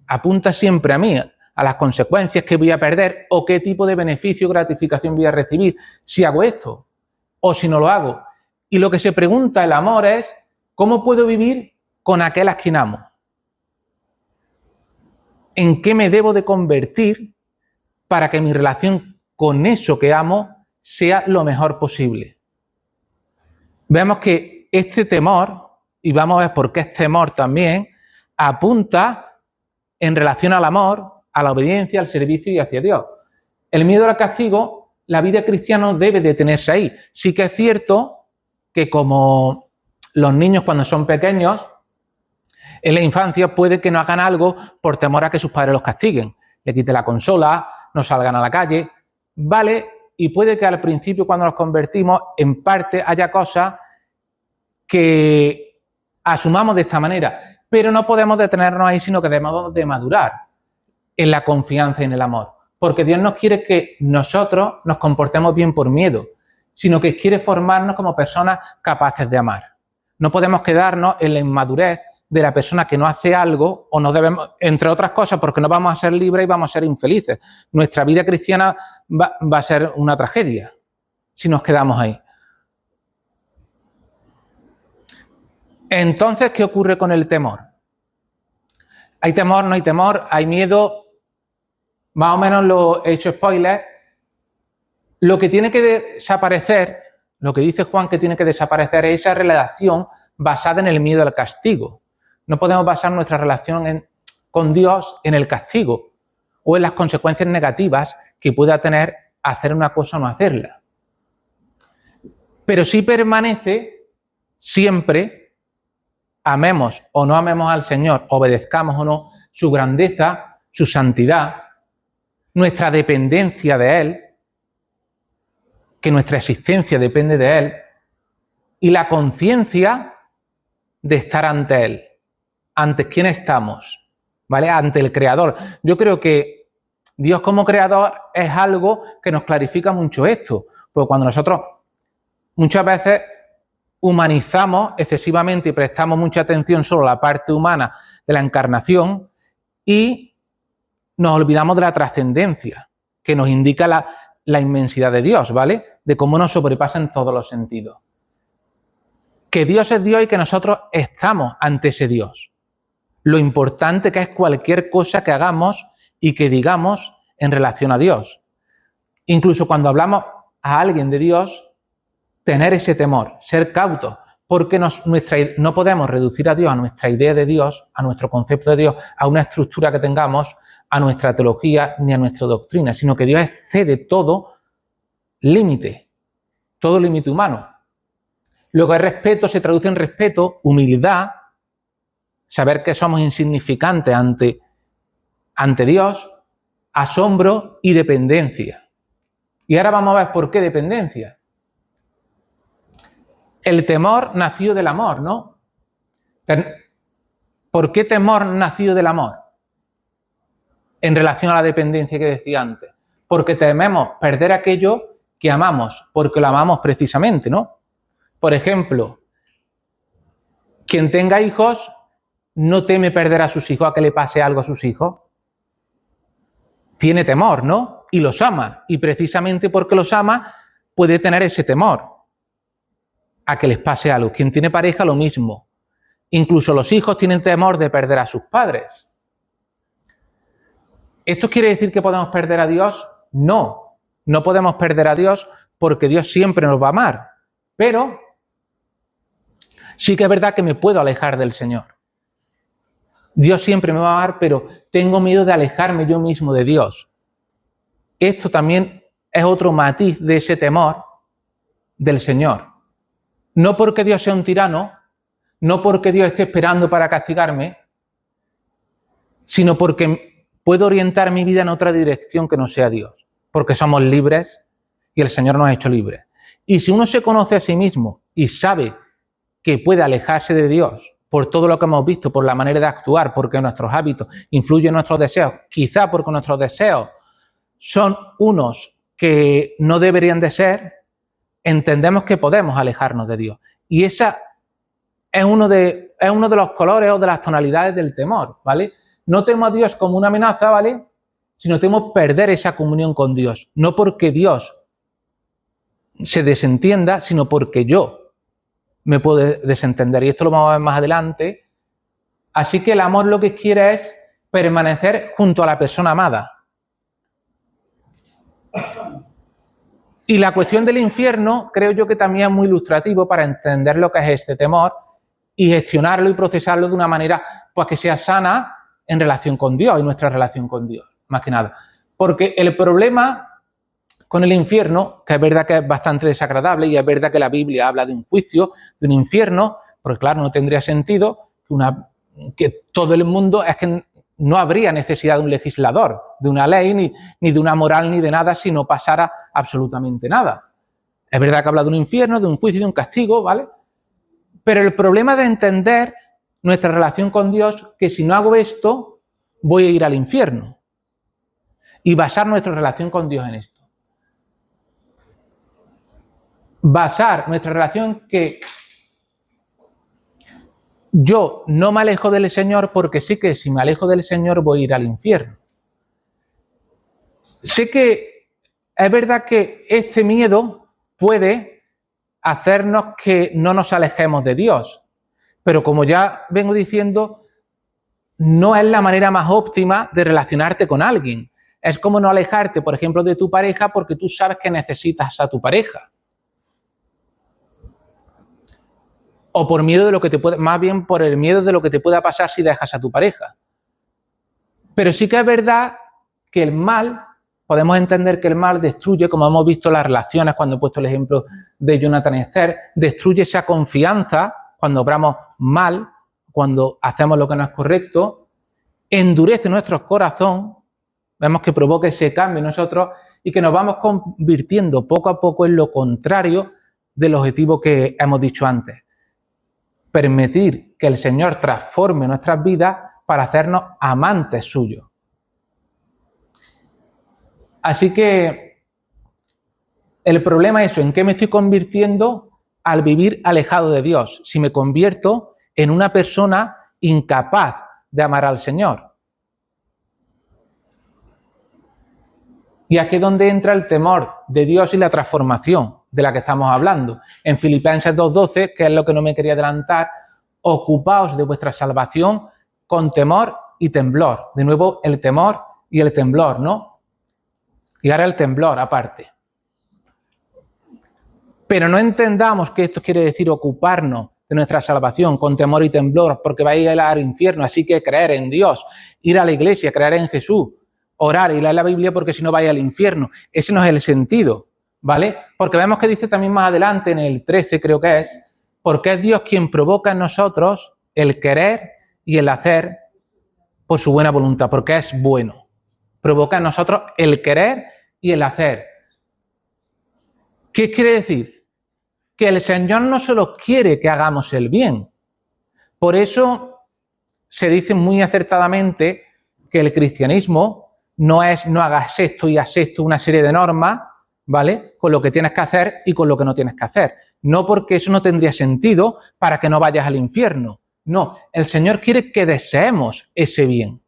Apunta siempre a mí, a las consecuencias que voy a perder o qué tipo de beneficio o gratificación voy a recibir si hago esto o si no lo hago. Y lo que se pregunta el amor es, ¿cómo puedo vivir con aquel a quien amo? ¿En qué me debo de convertir para que mi relación con eso que amo sea lo mejor posible? Vemos que este temor, y vamos a ver por qué es temor también, apunta en relación al amor, a la obediencia, al servicio y hacia Dios. El miedo al castigo, la vida cristiana debe detenerse ahí. Sí que es cierto que como los niños cuando son pequeños, en la infancia puede que no hagan algo por temor a que sus padres los castiguen. Le quiten la consola, no salgan a la calle, ¿vale? Y puede que al principio cuando nos convertimos, en parte haya cosas que asumamos de esta manera, pero no podemos detenernos ahí, sino que debemos de madurar en la confianza y en el amor, porque Dios no quiere que nosotros nos comportemos bien por miedo, sino que quiere formarnos como personas capaces de amar. No podemos quedarnos en la inmadurez de la persona que no hace algo o no debemos, entre otras cosas, porque no vamos a ser libres y vamos a ser infelices. Nuestra vida cristiana va a ser una tragedia si nos quedamos ahí. Entonces, ¿qué ocurre con el temor? ¿Hay temor? ¿No hay temor? ¿Hay miedo? Más o menos lo he hecho spoiler. Lo que tiene que desaparecer, lo que dice Juan que tiene que desaparecer es esa relación basada en el miedo al castigo. No podemos basar nuestra relación con Dios en el castigo o en las consecuencias negativas que pueda tener hacer una cosa o no hacerla. Pero sí permanece siempre, amemos o no amemos al Señor, obedezcamos o no, su grandeza, su santidad, nuestra dependencia de Él, que nuestra existencia depende de Él, y la conciencia de estar ante Él. ¿Ante quién estamos? ¿Vale? Ante el Creador. Yo creo que Dios como Creador es algo que nos clarifica mucho esto, porque cuando nosotros muchas veces humanizamos excesivamente y prestamos mucha atención solo a la parte humana de la encarnación y nos olvidamos de la trascendencia que nos indica la inmensidad de Dios, ¿vale? De cómo nos sobrepasa en todos los sentidos. Que Dios es Dios y que nosotros estamos ante ese Dios. Lo importante que es cualquier cosa que hagamos y que digamos en relación a Dios. Incluso cuando hablamos a alguien de Dios, tener ese temor, ser cautos, porque no podemos reducir a Dios, a nuestra idea de Dios, a nuestro concepto de Dios, a una estructura que tengamos, a nuestra teología ni a nuestra doctrina, sino que Dios excede todo límite humano. Luego el respeto se traduce en respeto, humildad, saber que somos insignificantes ante Dios, asombro y dependencia. Y ahora vamos a ver por qué dependencia. El temor nació del amor, ¿no? ¿Por qué temor nació del amor? En relación a la dependencia que decía antes. Porque tememos perder aquello que amamos, porque lo amamos precisamente, ¿no? Por ejemplo, quien tenga hijos no teme perder a sus hijos, a que le pase algo a sus hijos. Tiene temor, ¿no? Y los ama. Y precisamente porque los ama puede tener ese temor a que les pase algo. Quien tiene pareja, lo mismo. Incluso los hijos tienen temor de perder a sus padres. ¿Esto quiere decir que podemos perder a Dios? No, no podemos perder a Dios porque Dios siempre nos va a amar. Pero sí que es verdad que me puedo alejar del Señor. Dios siempre me va a amar, pero tengo miedo de alejarme yo mismo de Dios. Esto también es otro matiz de ese temor del Señor. No porque Dios sea un tirano, no porque Dios esté esperando para castigarme, sino porque puedo orientar mi vida en otra dirección que no sea Dios, porque somos libres y el Señor nos ha hecho libres. Y si uno se conoce a sí mismo y sabe que puede alejarse de Dios por todo lo que hemos visto, por la manera de actuar, porque nuestros hábitos influyen en nuestros deseos, quizá porque nuestros deseos son unos que no deberían de ser, entendemos que podemos alejarnos de Dios. Y esa es uno de los colores o de las tonalidades del temor, ¿vale? No temo a Dios como una amenaza, ¿vale? Sino temo perder esa comunión con Dios. No porque Dios se desentienda, sino porque yo me puedo desentender. Y esto lo vamos a ver más adelante. Así que el amor lo que quiere es permanecer junto a la persona amada. Y la cuestión del infierno creo yo que también es muy ilustrativo para entender lo que es este temor y gestionarlo y procesarlo de una manera pues que sea sana en relación con Dios y nuestra relación con Dios, más que nada. Porque el problema con el infierno, que es verdad que es bastante desagradable y es verdad que la Biblia habla de un juicio, de un infierno, porque claro, no tendría sentido que todo el mundo, es que no habría necesidad de un legislador, de una ley, ni de una moral, ni de nada, si no pasara absolutamente nada. Es verdad que habla de un infierno, de un juicio, de un castigo, ¿vale? Pero el problema de entender nuestra relación con Dios, que si no hago esto, voy a ir al infierno. Y basar nuestra relación con Dios en esto. Basar nuestra relación que yo no me alejo del Señor porque sé que si me alejo del Señor voy a ir al infierno. Sé que es verdad que este miedo puede hacernos que no nos alejemos de Dios, pero como ya vengo diciendo, no es la manera más óptima de relacionarte con alguien. Es como no alejarte, por ejemplo, de tu pareja porque tú sabes que necesitas a tu pareja. O por miedo de lo que te puede, más bien por el miedo de lo que te pueda pasar si dejas a tu pareja. Pero sí que es verdad que el mal, podemos entender que el mal destruye, como hemos visto las relaciones, cuando he puesto el ejemplo de Jonathan y Esther, destruye esa confianza cuando obramos mal, cuando hacemos lo que no es correcto, endurece nuestro corazón, vemos que provoca ese cambio en nosotros y que nos vamos convirtiendo poco a poco en lo contrario del objetivo que hemos dicho antes. Permitir que el Señor transforme nuestras vidas para hacernos amantes suyos. Así que el problema es eso, ¿en qué me estoy convirtiendo al vivir alejado de Dios? Si me convierto en una persona incapaz de amar al Señor. Y aquí es donde entra el temor de Dios y la transformación de la que estamos hablando. En Filipenses 2:12, que es lo que no me quería adelantar, ocupaos de vuestra salvación con temor y temblor. De nuevo, el temor y el temblor, ¿no? Y ahora el temblor aparte. Pero no entendamos que esto quiere decir ocuparnos de nuestra salvación con temor y temblor, porque va a ir al infierno, así que creer en Dios, ir a la iglesia, creer en Jesús, orar y leer la Biblia porque si no vaya al infierno. Ese no es el sentido, ¿vale? Porque vemos que dice también más adelante, en el 13 creo que es, porque es Dios quien provoca en nosotros el querer y el hacer por su buena voluntad, porque es bueno. Provoca en nosotros el querer y el hacer. ¿Qué quiere decir? Que el Señor no solo quiere que hagamos el bien. Por eso se dice muy acertadamente que el cristianismo no es no hagas esto y haz esto, una serie de normas, ¿vale? Con lo que tienes que hacer y con lo que no tienes que hacer. No porque eso no tendría sentido para que no vayas al infierno. No, el Señor quiere que deseemos ese bien,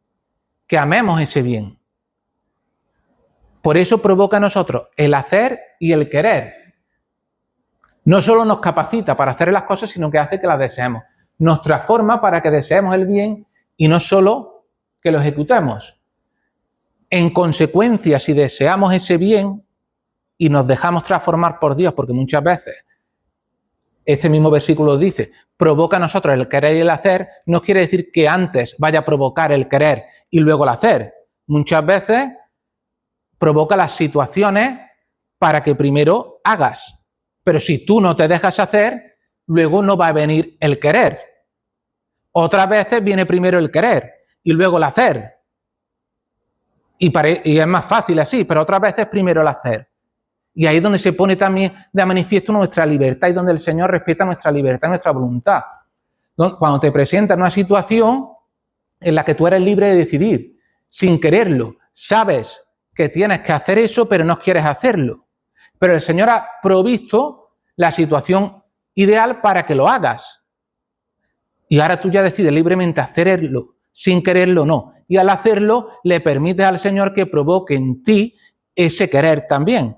que amemos ese bien. Por eso provoca a nosotros el hacer y el querer. No solo nos capacita para hacer las cosas, sino que hace que las deseemos. Nos transforma para que deseemos el bien y no solo que lo ejecutemos. En consecuencia, si deseamos ese bien y nos dejamos transformar por Dios, porque muchas veces este mismo versículo dice, provoca a nosotros el querer y el hacer, no quiere decir que antes vaya a provocar el querer y luego el hacer. Muchas veces provoca las situaciones para que primero hagas. Pero si tú no te dejas hacer, luego no va a venir el querer. Otras veces viene primero el querer y luego el hacer. Y es más fácil así, pero otras veces primero el hacer. Y ahí es donde se pone también de manifiesto nuestra libertad y donde el Señor respeta nuestra libertad, nuestra voluntad. Cuando te presenta una situación en la que tú eres libre de decidir, sin quererlo, sabes que tienes que hacer eso, pero no quieres hacerlo. Pero el Señor ha provisto la situación ideal para que lo hagas. Y ahora tú ya decides libremente hacerlo, sin quererlo no. Y al hacerlo, le permites al Señor que provoque en ti ese querer también.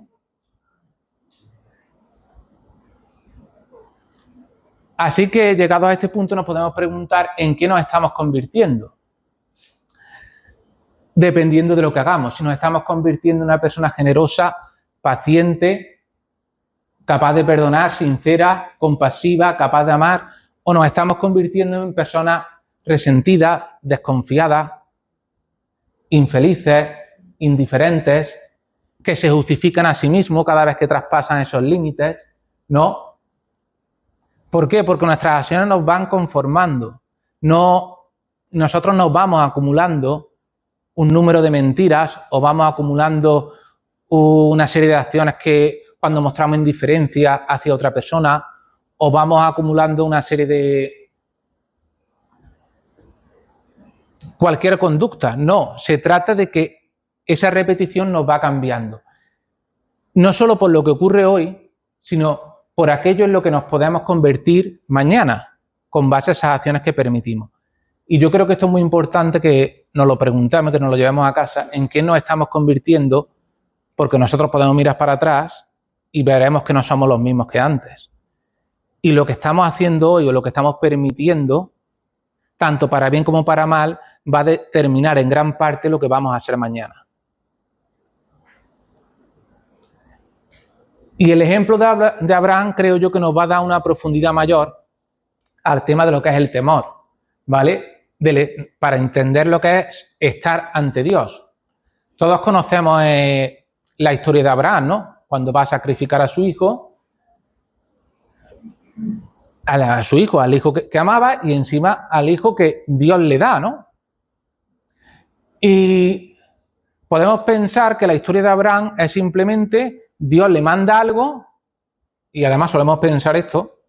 Así que llegados a este punto nos podemos preguntar en qué nos estamos convirtiendo. Dependiendo de lo que hagamos. Si nos estamos convirtiendo en una persona generosa, paciente, capaz de perdonar, sincera, compasiva, capaz de amar, o nos estamos convirtiendo en personas resentidas, desconfiadas, infelices, indiferentes, que se justifican a sí mismos cada vez que traspasan esos límites, ¿no? ¿Por qué? Porque nuestras acciones nos van conformando. Nosotros nos vamos acumulando un número de mentiras o vamos acumulando una serie de acciones que cuando mostramos indiferencia hacia otra persona o vamos acumulando una serie de cualquier conducta. No, se trata de que esa repetición nos va cambiando. No solo por lo que ocurre hoy, sino por aquello en lo que nos podemos convertir mañana, con base a esas acciones que permitimos. Y yo creo que esto es muy importante que nos lo preguntemos, que nos lo llevemos a casa, en qué nos estamos convirtiendo, porque nosotros podemos mirar para atrás y veremos que no somos los mismos que antes. Y lo que estamos haciendo hoy o lo que estamos permitiendo, tanto para bien como para mal, va a determinar en gran parte lo que vamos a hacer mañana. Y el ejemplo de Abraham creo yo que nos va a dar una profundidad mayor al tema de lo que es el temor, ¿vale? Para entender lo que es estar ante Dios. Todos conocemos la historia de Abraham, ¿no? Cuando va a sacrificar a su hijo, al hijo que amaba y encima al hijo que Dios le da, ¿no? Y podemos pensar que la historia de Abraham es simplemente Dios le manda algo, y además solemos pensar esto,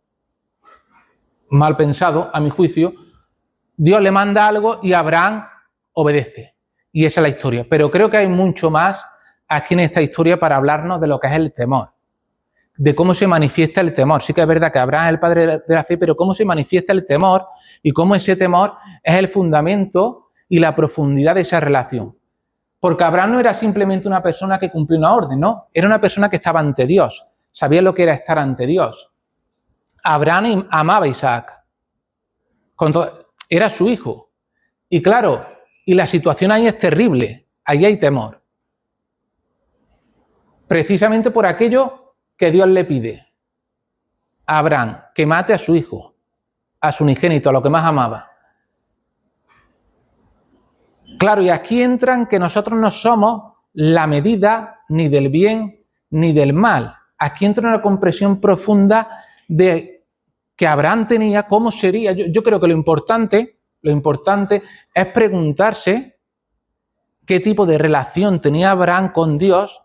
mal pensado a mi juicio, Dios le manda algo y Abraham obedece. Y esa es la historia. Pero creo que hay mucho más aquí en esta historia para hablarnos de lo que es el temor, de cómo se manifiesta el temor. Sí que es verdad que Abraham es el padre de la fe, pero cómo se manifiesta el temor y cómo ese temor es el fundamento y la profundidad de esa relación. Porque Abraham no era simplemente una persona que cumplía una orden, ¿no? Era una persona que estaba ante Dios, sabía lo que era estar ante Dios. Abraham amaba a Isaac, era su hijo. Y claro, y la situación ahí es terrible, ahí hay temor. Precisamente por aquello que Dios le pide a Abraham, que mate a su hijo, a su unigénito, a lo que más amaba. Claro, y aquí entran que nosotros no somos la medida ni del bien ni del mal. Aquí entra una comprensión profunda de que Abraham tenía, cómo sería. Yo creo que lo importante es preguntarse qué tipo de relación tenía Abraham con Dios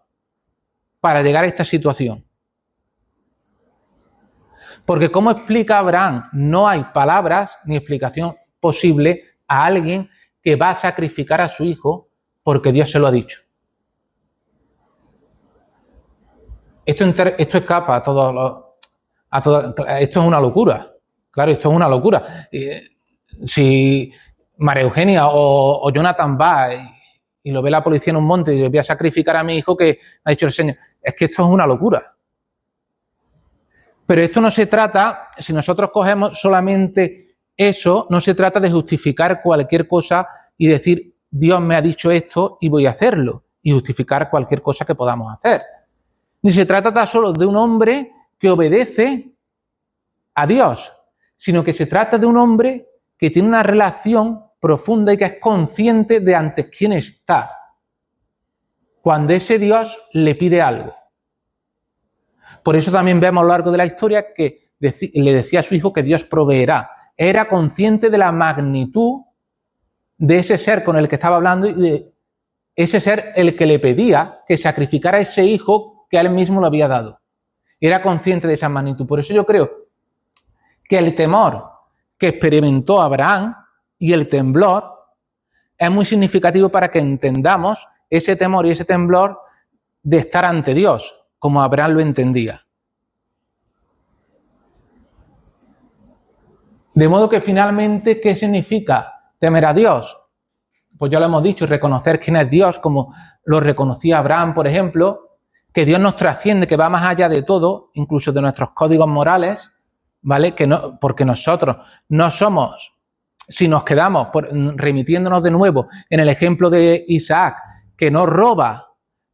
para llegar a esta situación. Porque ¿cómo explica Abraham? No hay palabras ni explicación posible a alguien que va a sacrificar a su hijo porque Dios se lo ha dicho. Esto escapa a todo. Esto es una locura. Claro, esto es una locura. Si María Eugenia o Jonathan va y lo ve la policía en un monte y le voy a sacrificar a mi hijo que ha dicho el Señor, es que esto es una locura. Pero esto no se trata, si nosotros cogemos solamente eso, no se trata de justificar cualquier cosa y decir, Dios me ha dicho esto y voy a hacerlo, y justificar cualquier cosa que podamos hacer. Ni se trata tan solo de un hombre que obedece a Dios, sino que se trata de un hombre que tiene una relación profunda y que es consciente de ante quién está cuando ese Dios le pide algo. Por eso también vemos a lo largo de la historia que le decía a su hijo que Dios proveerá. Era consciente de la magnitud de ese ser con el que estaba hablando y de ese ser el que le pedía que sacrificara a ese hijo que a él mismo lo había dado. Era consciente de esa magnitud. Por eso yo creo que el temor que experimentó Abraham y el temblor es muy significativo para que entendamos ese temor y ese temblor de estar ante Dios, como Abraham lo entendía. De modo que finalmente, ¿qué significa temer a Dios? Pues ya lo hemos dicho, reconocer quién es Dios, como lo reconocía Abraham, por ejemplo, que Dios nos trasciende, que va más allá de todo, incluso de nuestros códigos morales, ¿vale? Que no, porque nosotros no somos, si nos quedamos remitiéndonos de nuevo en el ejemplo de Isaac, que no roba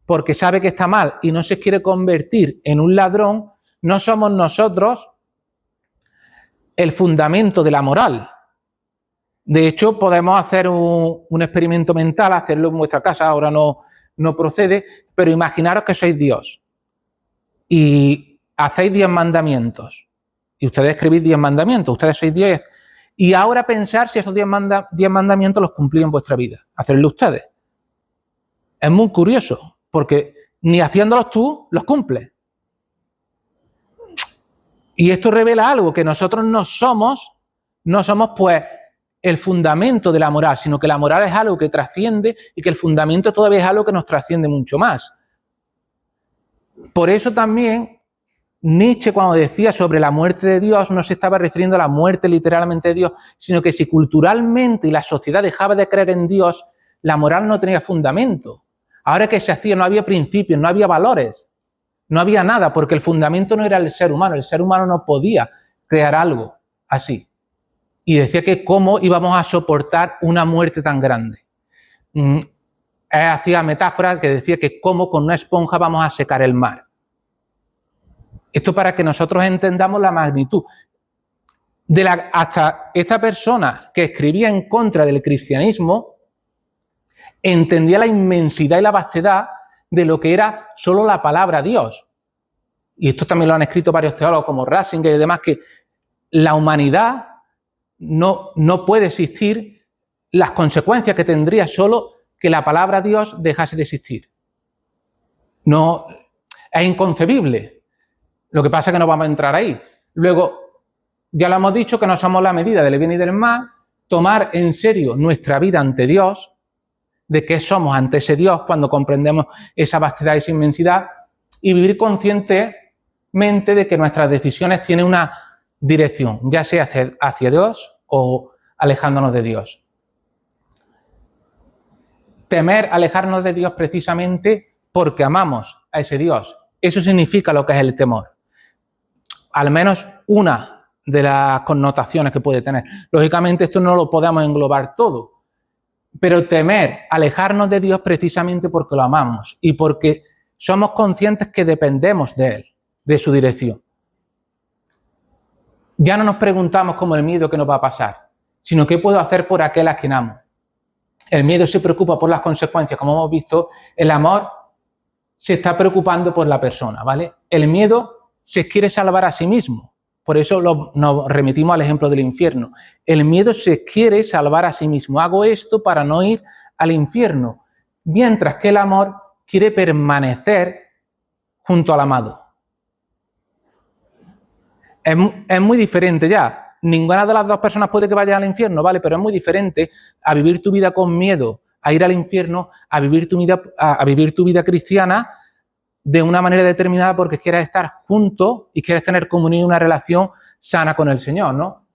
porque sabe que está mal y no se quiere convertir en un ladrón, no somos nosotros el fundamento de la moral. De hecho, podemos hacer un experimento mental, hacerlo en vuestra casa, ahora no procede, pero imaginaros que sois Dios y hacéis 10 mandamientos y ustedes escribís 10 mandamientos, ustedes sois 10 y ahora pensar si esos 10 mandamientos los cumplís en vuestra vida, hacerlo ustedes. Es muy curioso, porque ni haciéndolos tú, los cumples. Y esto revela algo, que nosotros no somos pues el fundamento de la moral, sino que la moral es algo que trasciende y que el fundamento todavía es algo que nos trasciende mucho más. Por eso también Nietzsche, cuando decía sobre la muerte de Dios, no se estaba refiriendo a la muerte literalmente de Dios, sino que si culturalmente y la sociedad dejaba de creer en Dios, la moral no tenía fundamento. Ahora que se hacía, no había principios, no había valores, no había nada, porque el fundamento no era el ser humano no podía crear algo así. Y decía que cómo íbamos a soportar una muerte tan grande. Hacía metáfora que decía que cómo con una esponja vamos a secar el mar. Esto para que nosotros entendamos la magnitud. Hasta esta persona que escribía en contra del cristianismo entendía la inmensidad y la vastedad de lo que era solo la palabra Dios. Y esto también lo han escrito varios teólogos como Ratzinger y demás, que la humanidad no puede existir, las consecuencias que tendría solo que la palabra Dios dejase de existir. No, es inconcebible. Lo que pasa es que no vamos a entrar ahí. Luego, ya lo hemos dicho, que no somos la medida del bien y del mal, tomar en serio nuestra vida ante Dios, de qué somos ante ese Dios cuando comprendemos esa vastedad y esa inmensidad, y vivir conscientemente de que nuestras decisiones tienen una dirección, ya sea hacia Dios o alejándonos de Dios. Temer alejarnos de Dios precisamente porque amamos a ese Dios. Eso significa lo que es el temor. Al menos una de las connotaciones que puede tener. Lógicamente esto no lo podemos englobar todo, pero temer alejarnos de Dios precisamente porque lo amamos y porque somos conscientes que dependemos de Él, de su dirección. Ya no nos preguntamos como el miedo que nos va a pasar, sino qué puedo hacer por aquel a quien amo. El miedo se preocupa por las consecuencias, como hemos visto, el amor se está preocupando por la persona, ¿vale? El miedo se quiere salvar a sí mismo, por eso nos remitimos al ejemplo del infierno. El miedo se quiere salvar a sí mismo, hago esto para no ir al infierno, mientras que el amor quiere permanecer junto al amado. Es muy diferente ya. Ninguna de las dos personas puede que vaya al infierno, ¿vale? Pero es muy diferente a vivir tu vida con miedo a ir al infierno, a vivir tu vida cristiana de una manera determinada porque quieres estar junto y quieres tener comunión y una relación sana con el Señor, ¿no?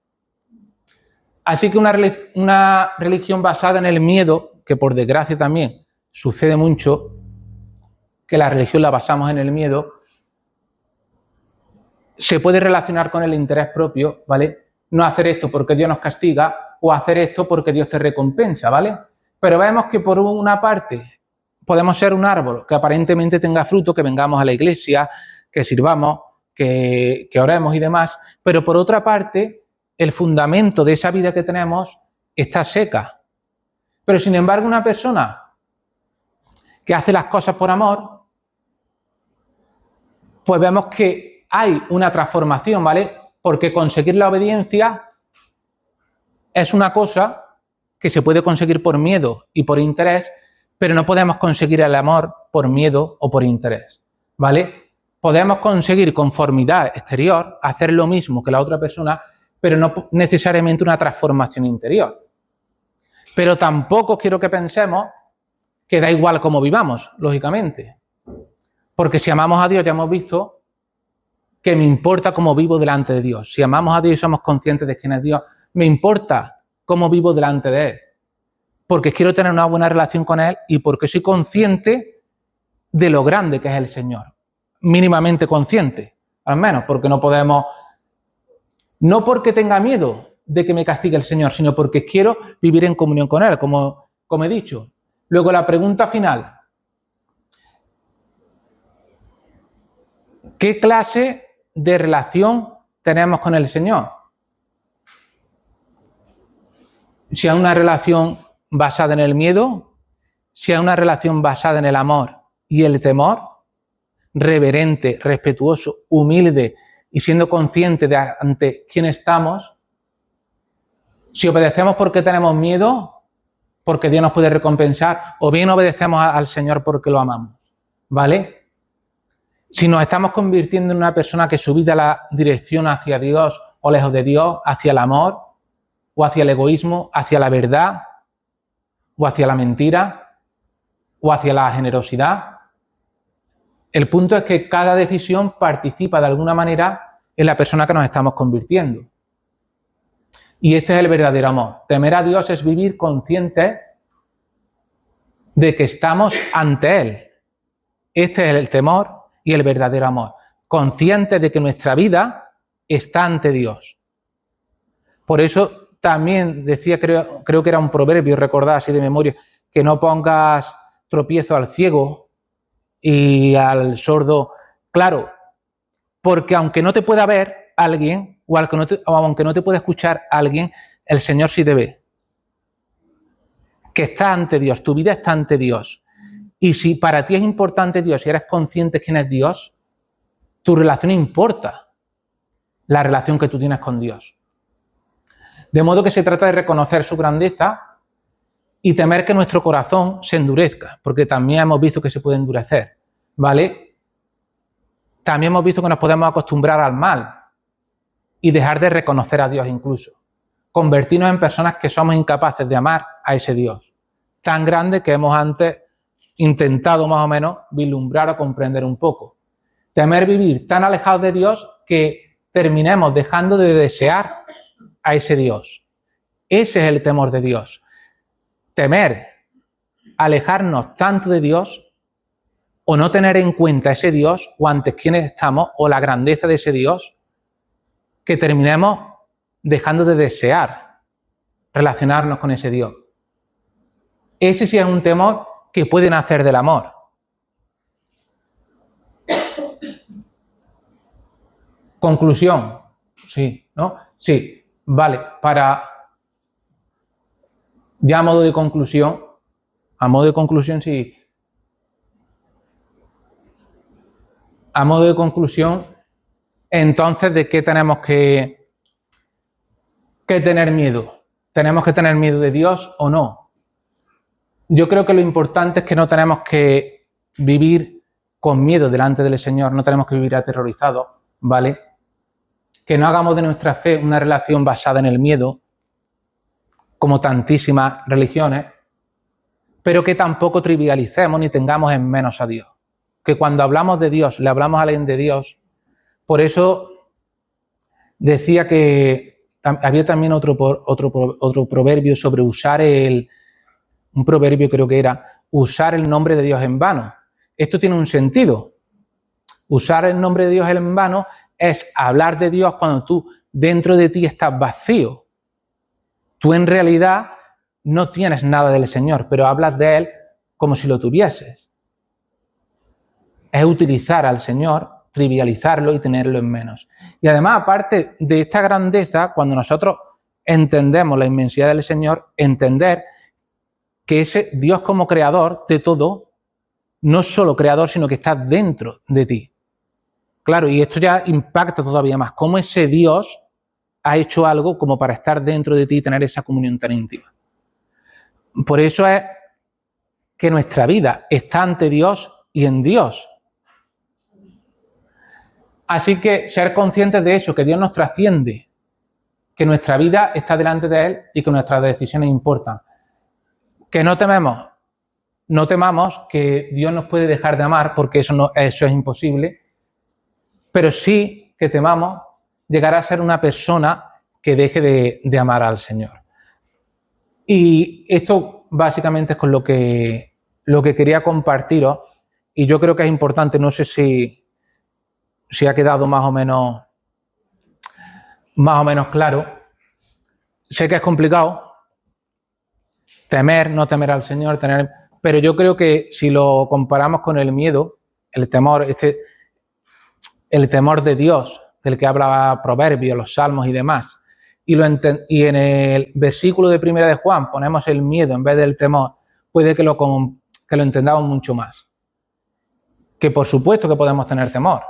Así que una religión basada en el miedo, que por desgracia también sucede mucho, que la religión la basamos en el miedo, se puede relacionar con el interés propio, ¿vale? No hacer esto porque Dios nos castiga o hacer esto porque Dios te recompensa, ¿vale? Pero vemos que por una parte podemos ser un árbol que aparentemente tenga fruto, que vengamos a la iglesia, que sirvamos, que oremos y demás, pero por otra parte el fundamento de esa vida que tenemos está seca. Pero sin embargo una persona que hace las cosas por amor, pues vemos que hay una transformación, ¿vale? Porque conseguir la obediencia es una cosa que se puede conseguir por miedo y por interés, pero no podemos conseguir el amor por miedo o por interés, ¿vale? Podemos conseguir conformidad exterior, hacer lo mismo que la otra persona, pero no necesariamente una transformación interior. Pero tampoco quiero que pensemos que da igual cómo vivamos, lógicamente. Porque si amamos a Dios, ya hemos visto que me importa cómo vivo delante de Dios. Si amamos a Dios y somos conscientes de quién es Dios, me importa cómo vivo delante de Él. Porque quiero tener una buena relación con Él y porque soy consciente de lo grande que es el Señor. Mínimamente consciente, al menos, porque no podemos... No porque tenga miedo de que me castigue el Señor, sino porque quiero vivir en comunión con Él, como he dicho. Luego la pregunta final. ¿Qué clase de relación tenemos con el Señor? Si es una relación basada en el miedo, si es una relación basada en el amor y el temor, reverente, respetuoso, humilde y siendo consciente de ante quién estamos, si obedecemos porque tenemos miedo, porque Dios nos puede recompensar, o bien obedecemos al Señor porque lo amamos, ¿vale? Si nos estamos convirtiendo en una persona que su vida la dirección hacia Dios o lejos de Dios, hacia el amor, o hacia el egoísmo, hacia la verdad, o hacia la mentira, o hacia la generosidad. El punto es que cada decisión participa de alguna manera en la persona que nos estamos convirtiendo. Y este es el verdadero amor. Temer a Dios es vivir conscientes de que estamos ante Él. Este es el temor y el verdadero amor. Conscientes de que nuestra vida está ante Dios. Por eso también decía, creo que era un proverbio, recordad así de memoria, que no pongas tropiezo al ciego y al sordo. Claro, porque aunque no te pueda ver alguien, o aunque no te pueda escuchar alguien, el Señor sí te ve. Que está ante Dios, tu vida está ante Dios. Y si para ti es importante Dios y eres consciente de quién es Dios, tu relación importa la relación que tú tienes con Dios. De modo que se trata de reconocer su grandeza y temer que nuestro corazón se endurezca, porque también hemos visto que se puede endurecer, ¿vale? También hemos visto que nos podemos acostumbrar al mal y dejar de reconocer a Dios incluso. Convertirnos en personas que somos incapaces de amar a ese Dios tan grande que hemos antes intentado más o menos vislumbrar o comprender un poco. Temer vivir tan alejados de Dios que terminemos dejando de desear a ese Dios. Ese es el temor de Dios. Temer alejarnos tanto de Dios o no tener en cuenta ese Dios o ante quiénes estamos o la grandeza de ese Dios que terminemos dejando de desear relacionarnos con ese Dios. Ese sí es un temor que puede nacer del amor. Conclusión. Sí, ¿no? Sí, vale. Ya a modo de conclusión, sí. A modo de conclusión, entonces, ¿de qué tenemos que tener miedo? ¿Tenemos que tener miedo de Dios o no? Yo creo que lo importante es que no tenemos que vivir con miedo delante del Señor, no tenemos que vivir aterrorizados, ¿vale? Que no hagamos de nuestra fe una relación basada en el miedo, como tantísimas religiones, pero que tampoco trivialicemos ni tengamos en menos a Dios. Que cuando hablamos de Dios, le hablamos a alguien de Dios. Por eso decía que había también otro proverbio sobre usar un proverbio creo que era, usar el nombre de Dios en vano. Esto tiene un sentido. Usar el nombre de Dios en vano es hablar de Dios cuando tú dentro de ti estás vacío. Tú en realidad no tienes nada del Señor, pero hablas de Él como si lo tuvieses. Es utilizar al Señor, trivializarlo y tenerlo en menos. Y además, aparte de esta grandeza, cuando nosotros entendemos la inmensidad del Señor, entender que ese Dios como creador de todo, no es solo creador, sino que está dentro de ti. Claro, y esto ya impacta todavía más. Cómo ese Dios ha hecho algo como para estar dentro de ti y tener esa comunión tan íntima. Por eso es que nuestra vida está ante Dios y en Dios. Así que ser conscientes de eso, que Dios nos trasciende, que nuestra vida está delante de Él y que nuestras decisiones importan. Que no tememos, no temamos que Dios nos puede dejar de amar, porque eso es imposible, pero sí que temamos llegar a ser una persona que deje de amar al Señor. Y esto básicamente es con lo que quería compartiros, y yo creo que es importante, no sé si ha quedado más o menos claro. Sé que es complicado temer, no temer al Señor, pero yo creo que si lo comparamos con el miedo, el temor, el temor de Dios, del que habla Proverbios, los Salmos y demás, y en el versículo de Primera de Juan ponemos el miedo en vez del temor, puede que lo entendamos mucho más. Que por supuesto que podemos tener temor,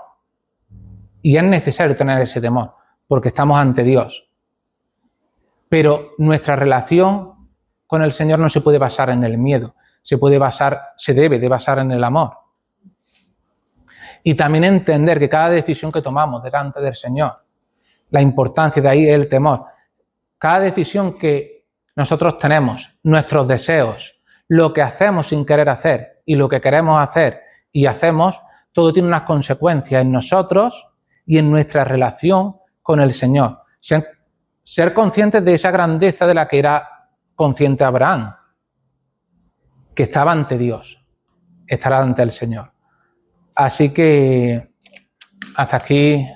y es necesario tener ese temor, porque estamos ante Dios. Pero nuestra relación con el Señor no se puede basar en el miedo, se debe de basar en el amor. Y también entender que cada decisión que tomamos delante del Señor, la importancia de ahí es el temor. Cada decisión que nosotros tenemos, nuestros deseos, lo que hacemos sin querer hacer y lo que queremos hacer y hacemos, todo tiene unas consecuencias en nosotros y en nuestra relación con el Señor. Ser conscientes de esa grandeza de la que era consciente Abraham, que estaba ante Dios, estará ante el Señor. Así que hasta aquí